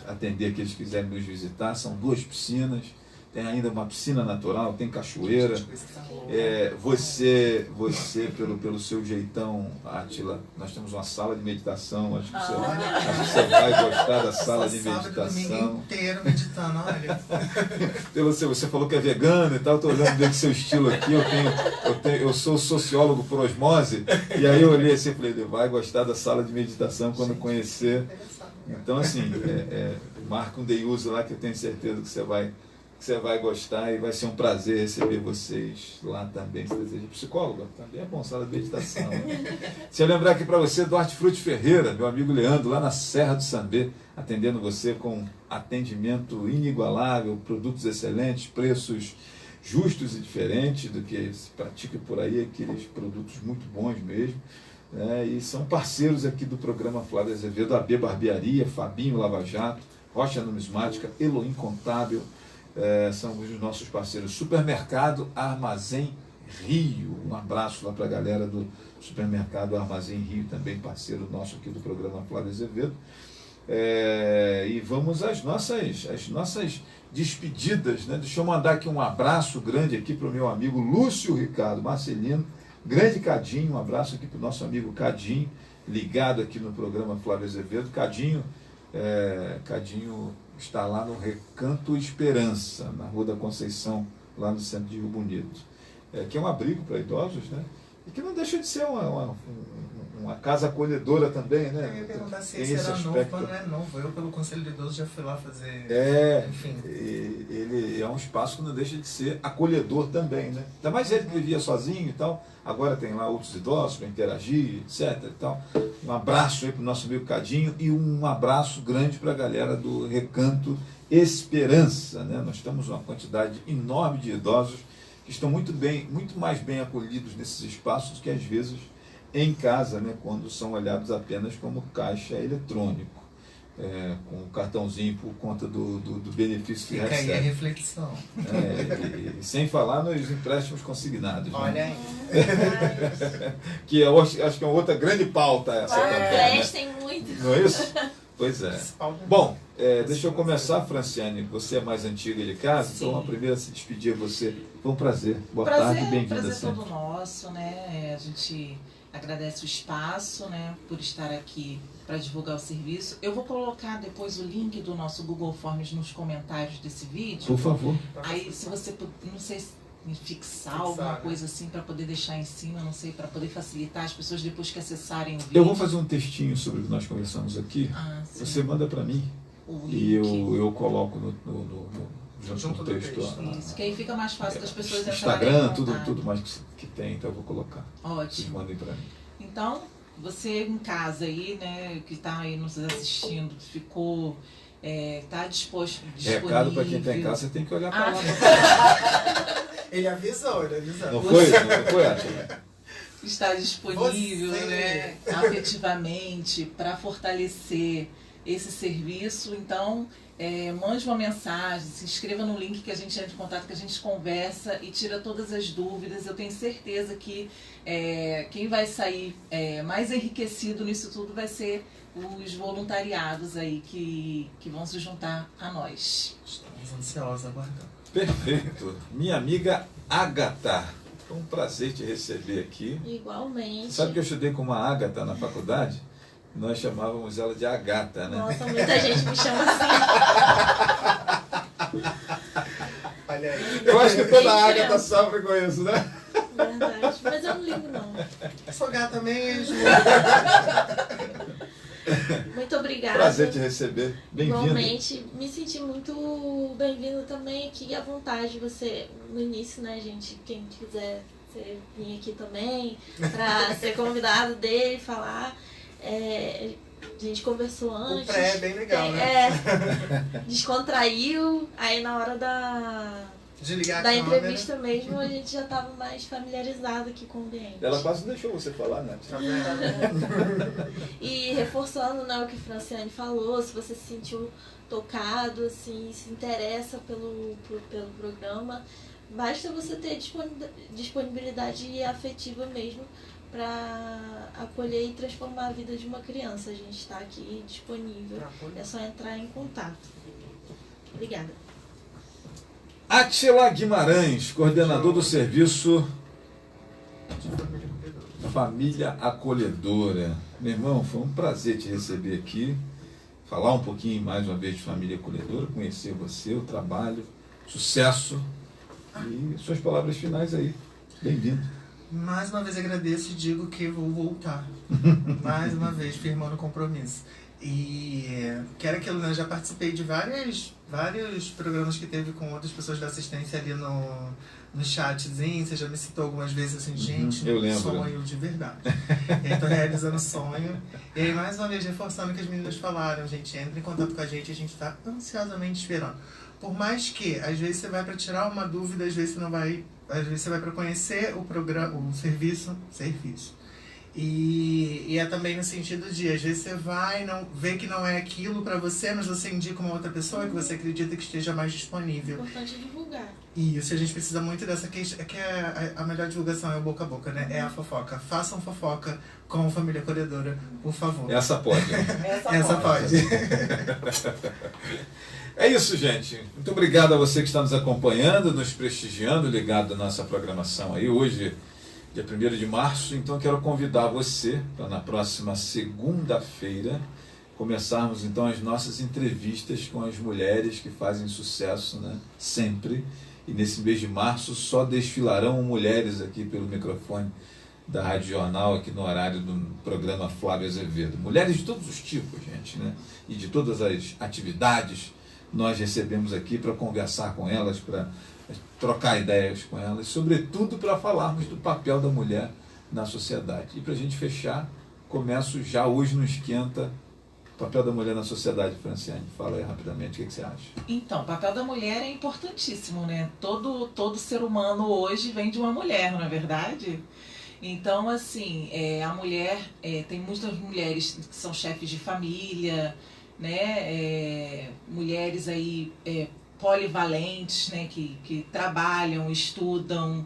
atender aqueles que quiserem nos visitar. São 2 piscinas, tem ainda uma piscina natural, tem cachoeira. Você pelo seu jeitão, Átila, nós temos uma sala de meditação, acho que você vai gostar da sala de meditação. Domingo inteiro meditando, olha. Você falou que é vegano e tal, estou olhando bem o seu estilo aqui, eu sou sociólogo por osmose, e aí eu olhei assim e falei, vai gostar da sala de meditação quando conhecer. Então, assim, marca um day use lá que eu tenho certeza que você vai gostar e vai ser um prazer receber vocês lá também. Se deseja psicóloga, também é bom, sala de meditação. Deixa eu lembrar aqui para você do Hortifruti Ferreira, meu amigo Leandro, lá na Serra do Sambê, atendendo você com atendimento inigualável, produtos excelentes, preços justos e diferentes do que se pratica por aí, aqueles produtos muito bons mesmo. E são parceiros aqui do programa Flávio Azevedo, AB Barbearia, Fabinho Lava Jato, Rocha Numismática, Elohim Contábil, são os nossos parceiros. Supermercado Armazém Rio, um abraço lá para a galera do Supermercado Armazém Rio, também parceiro nosso aqui do programa Flávio Azevedo. E vamos às nossas despedidas, né? Deixa eu mandar aqui um abraço grande aqui para o meu amigo Lúcio Ricardo Marcelino, grande Cadinho, um abraço aqui para o nosso amigo Cadinho, ligado aqui no programa Flávio Azevedo. Cadinho está lá no Recanto Esperança, na Rua da Conceição, lá no centro de Rio Bonito, que é um abrigo para idosos, né? E que não deixa de ser uma casa acolhedora também, né? Eu ia perguntar se Tem esse era aspecto. novo, mas não é novo. Eu, pelo Conselho de Idosos, já fui lá fazer... Enfim. Ele é um espaço que não deixa de ser acolhedor também, né? Ainda mais ele que vivia sozinho e tal, agora tem lá outros idosos para interagir, etc. E tal. Um abraço aí para o nosso amigo Cadinho e um abraço grande para a galera do Recanto Esperança, né? Nós temos uma quantidade enorme de idosos que estão muito mais bem acolhidos nesses espaços do que às vezes em casa, né, quando são olhados apenas como caixa eletrônico, com o cartãozinho por conta do benefício que Fica aí a recebe. reflexão. E sem falar nos empréstimos consignados. Olha né? aí. Que eu acho que é uma outra grande pauta essa também. Né? Prestem muito. Não é isso? Pois é. Bom, deixa eu começar, Franciane. Você é mais antiga de casa, Sim. então a primeira a se despedir é você. Foi um prazer. Boa tarde, bem-vinda Prazer sempre. todo nosso, né? A gente agradece o espaço, né, por estar aqui para divulgar o serviço. Eu vou colocar depois o link do nosso Google Forms nos comentários desse vídeo. Por favor. Aí, se você, não sei se fixar alguma né? coisa assim para poder deixar em cima, não sei, para poder facilitar as pessoas depois que acessarem o vídeo. Eu vou fazer um textinho sobre o que nós conversamos aqui. Ah, sim. Você manda para mim O e link. eu coloco junto Junto com o do texto. texto. Isso, que aí fica mais fácil das pessoas entrarem Instagram, em contato. tudo mais que tem, então eu vou colocar. Vocês Ótimo. mandem para mim. Então, você em casa aí, né, que está aí nos assistindo, ficou, tá disponível. Recado para quem está em casa, você tem que olhar para lá. Ele avisou. Não foi? Não foi, Átila? Está disponível, Você. né, afetivamente para fortalecer esse serviço. Então, mande uma mensagem, se inscreva no link que a gente entra em contato, que a gente conversa e tira todas as dúvidas. Eu tenho certeza que quem vai sair mais enriquecido nisso tudo vai ser os voluntariados aí que vão se juntar a nós. Estamos ansiosos aguardando. Perfeito. Minha amiga Ágata, foi um prazer te receber aqui. Igualmente. Sabe que eu estudei com uma Ágata na faculdade? Nós chamávamos ela de Agata, né? Nossa, muita gente me chama assim. Olha aí. Eu acho que toda Bem Ágata criança. sofre com isso, né? Verdade. Mas eu não ligo, não. Eu sou gata mesmo. Muito obrigada. Prazer te receber. Bem-vindo. Igualmente, me senti muito bem-vindo também aqui à vontade. Você, no início, né, gente? Quem quiser você vir aqui também para ser convidado dele, falar. A gente conversou O antes. pré é bem legal, né? Descontraiu. Aí na hora da Desligar a da câmera. entrevista mesmo, a gente já estava mais familiarizado aqui com o ambiente. Ela quase não deixou você falar, Nath. Tá vendo? E reforçando, né, o que a Franciane falou, se você se sentiu tocado, assim, se interessa pelo programa, basta você ter disponibilidade afetiva mesmo para acolher e transformar a vida de uma criança. A gente está aqui disponível, é só entrar em contato. Obrigada. Átila Guimarães, coordenador do serviço Família Acolhedora. Meu irmão, foi um prazer te receber aqui, falar um pouquinho mais uma vez de Família Acolhedora, conhecer você, o trabalho, sucesso e suas palavras finais aí. Bem-vindo. Mais uma vez agradeço e digo que vou voltar. Mais uma vez, firmando o compromisso. E quero aquilo, né? Eu já participei de vários programas que teve com outras pessoas da assistência ali no chatzinho. Você já me citou algumas vezes assim, gente, eu lembro. sonho de verdade. E aí tô realizando sonho. E aí, mais uma vez, reforçando o que as meninas falaram, gente, entra em contato com a gente tá ansiosamente esperando. Por mais que, às vezes, você vai para tirar uma dúvida, às vezes você não vai. Às vezes você vai para conhecer o programa, o serviço. E é também no sentido de, às vezes você vai, não vê que não é aquilo para você, mas você indica uma outra pessoa que você acredita que esteja mais disponível. Importante divulgar. Isso, a gente precisa muito dessa questão, que a melhor divulgação é o boca a boca, né? É a fofoca. Façam fofoca com a Família Acolhedora, por favor. Essa pode. Essa pode. É isso, gente. Muito obrigado a você que está nos acompanhando, nos prestigiando, ligado à nossa programação aí. Hoje, dia 1º de março, então quero convidar você para na próxima segunda-feira começarmos então as nossas entrevistas com as mulheres que fazem sucesso, né? Sempre. E nesse mês de março só desfilarão mulheres aqui pelo microfone da Rádio Jornal, aqui no horário do programa Flávio Azevedo. Mulheres de todos os tipos, gente, né? E de todas as atividades nós recebemos aqui para conversar com elas, para trocar ideias com elas, sobretudo para falarmos do papel da mulher na sociedade. E para a gente fechar, começo já hoje no Esquenta, o papel da mulher na sociedade. Franciane, fala aí rapidamente, o que você acha? Então, o papel da mulher é importantíssimo, né? Todo ser humano hoje vem de uma mulher, não é verdade? Então, assim, a mulher, tem muitas mulheres que são chefes de família, né? Mulheres aí polivalentes, né? Que trabalham, estudam,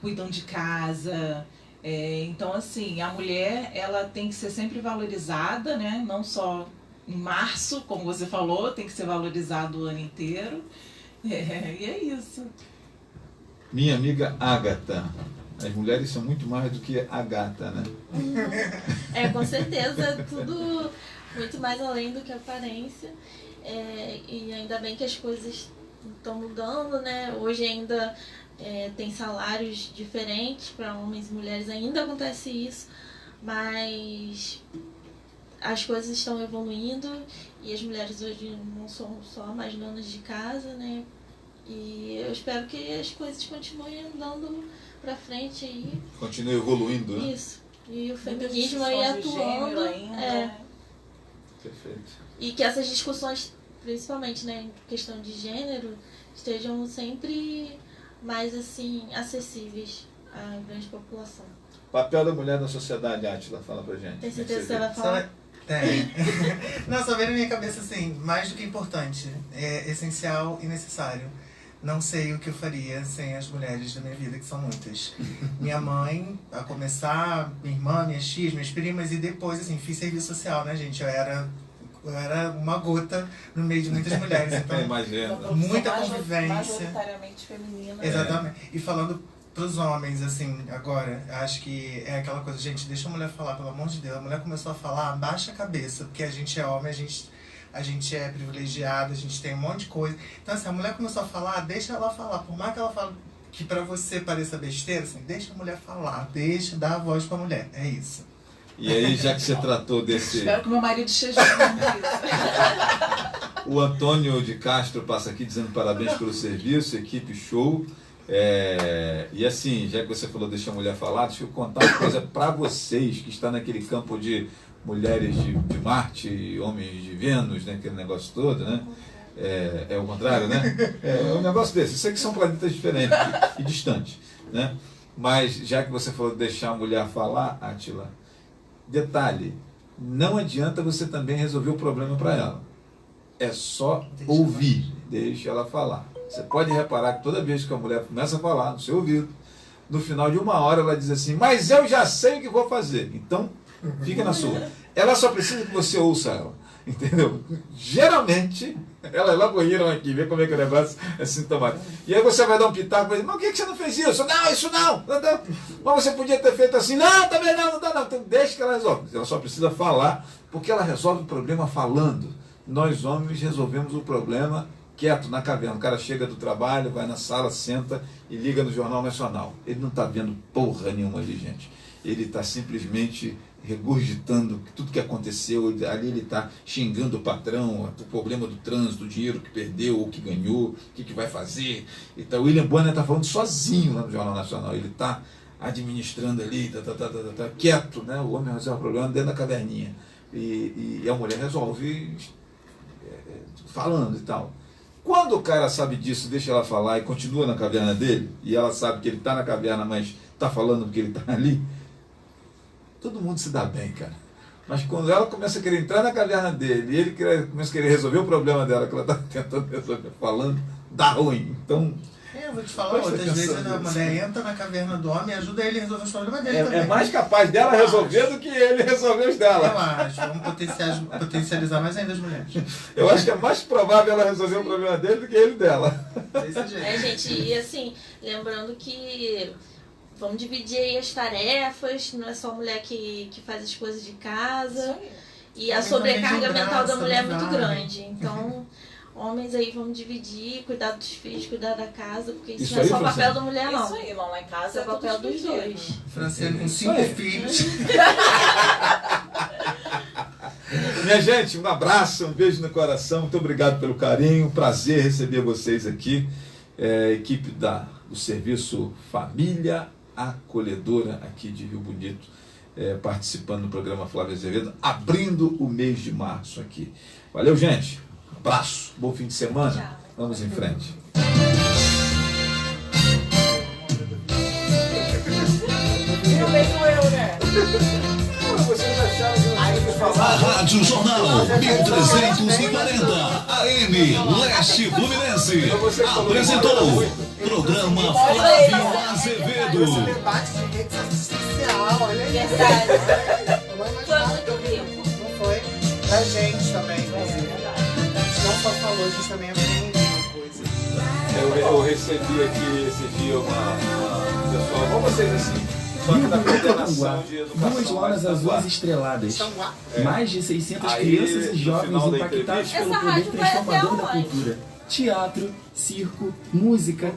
cuidam de casa. Então, assim, a mulher, ela tem que ser sempre valorizada, né? Não só em março, como você falou, tem que ser valorizado o ano inteiro. E é isso. Minha amiga Ágata. As mulheres são muito mais do que a gata, né? Com certeza, tudo muito mais além do que a aparência. E ainda bem que as coisas estão mudando, né? Hoje ainda tem salários diferentes para homens e mulheres, ainda acontece isso, mas as coisas estão evoluindo e as mulheres hoje não são só mais donas de casa, né? E eu espero que as coisas continuem andando pra frente aí. Continua evoluindo, né? Isso. E o feminismo aí atuando. Perfeito. E que essas discussões, principalmente, né, em questão de gênero, estejam sempre mais assim acessíveis à grande população. Papel da mulher na sociedade, Átila, fala pra gente. Tem certeza que você vai falar? Tem. Não, só veio na minha cabeça assim, mais do que importante, é essencial e necessário. Não sei o que eu faria sem as mulheres da minha vida, que são muitas. Minha mãe, a começar, minha irmã, minhas tias, minhas primas, e depois, assim, fiz serviço social, né, gente? Eu era uma gota no meio de muitas mulheres, então muita convivência. Majoritariamente feminina. Exatamente. E falando pros homens, assim, agora, acho que é aquela coisa, gente, deixa a mulher falar, pelo amor de Deus. A mulher começou a falar, baixa a cabeça, porque a gente é homem, a gente é privilegiado, a gente tem um monte de coisa. Então, assim, a mulher começou a falar, deixa ela falar. Por mais que ela fale que pra você pareça besteira, assim, deixa a mulher falar, deixa dar a voz pra mulher. É isso. E aí, já que você tratou desse... Espero que meu marido esteja ouvindo isso. O Antônio de Castro passa aqui dizendo parabéns pelo serviço, equipe show. E assim, já que você falou deixa a mulher falar, deixa eu contar uma coisa pra vocês que está naquele campo de mulheres de Marte e homens de Vênus, né, aquele negócio todo, né? É o contrário, né? É um negócio desse. Eu sei que são planetas diferentes e distantes, né? Mas já que você falou de deixar a mulher falar, Átila, detalhe, não adianta você também resolver o problema para ela. É só ouvir, deixa ela falar. Você pode reparar que toda vez que a mulher começa a falar no seu ouvido, no final de 1 hora ela diz assim, mas eu já sei o que vou fazer. Então, fica na sua. Ela só precisa que você ouça ela. Entendeu? Geralmente, ela elaboriram aqui, vê como é que o negócio é sintomático. E aí você vai dar um pitaco, vai dizer, mas por que você não fez isso? Não, isso não. Mas você podia ter feito assim. Não, também não dá não. Então deixa que ela resolve. Ela só precisa falar, porque ela resolve o problema falando. Nós homens resolvemos o problema quieto na caverna. O cara chega do trabalho, vai na sala, senta e liga no Jornal Nacional. Ele não está vendo porra nenhuma ali, gente. Ele está simplesmente regurgitando tudo que aconteceu, ali ele está xingando o patrão, o problema do trânsito, o dinheiro que perdeu ou que ganhou, o que vai fazer. Então o William Bonner está falando sozinho lá no Jornal Nacional, ele está administrando ali, quieto, né? O homem resolve o problema dentro da caverninha e a mulher resolve falando e tal. Quando o cara sabe disso, deixa ela falar e continua na caverna dele, e ela sabe que ele está na caverna, mas está falando porque ele está ali, todo mundo se dá bem, cara. Mas quando ela começa a querer entrar na caverna dele, e ele começa a querer resolver o problema dela, que ela está tentando resolver, falando, dá ruim. Então... eu vou te falar, outras vezes a mulher entra na caverna do homem e ajuda ele a resolver os problemas dele também. É mais capaz dela resolver do que ele resolver os dela. Eu acho. Vamos potencializar mais ainda as mulheres. Eu acho que é mais provável ela resolver o problema dele do que ele dela. Desse jeito. Gente, e assim, lembrando que vamos dividir aí as tarefas, não é só a mulher que faz as coisas de casa. E a sobrecarga mental da mulher é muito grande. Então, homens aí vamos dividir, cuidar dos filhos, cuidar da casa, porque isso não é só o papel da mulher, não. Isso aí, não, lá em casa Isso é o papel dos dois. Franciane com 5 filhos. Minha gente, um abraço, um beijo no coração, muito obrigado pelo carinho, prazer receber vocês aqui, equipe do Serviço Família Acolhedora aqui de Rio Bonito, participando do programa Flávia Azevedo, abrindo o mês de março aqui. Valeu, gente, um abraço, bom fim de semana, tchau. Vamos em frente. Vocês acharam que eu tinha que A falar? Rádio Jornal 1340 AM Leste Fluminense apresentou programa Flávio Azevedo. Debate de rede social, olha aí. Verdade. Não é mais Foi nada. muito rico. Não foi? Pra gente também, inclusive. A gente não só falou, a gente também aprendeu coisas. Eu recebi aqui esse dia uma pessoal, como vocês assim, só que Rio da Bonito coordenação Tanguá, de educação. duas lonas azuis estreladas. Mais de 600 crianças e jovens impactados pelo poder transformador da cultura. Teatro, circo, música,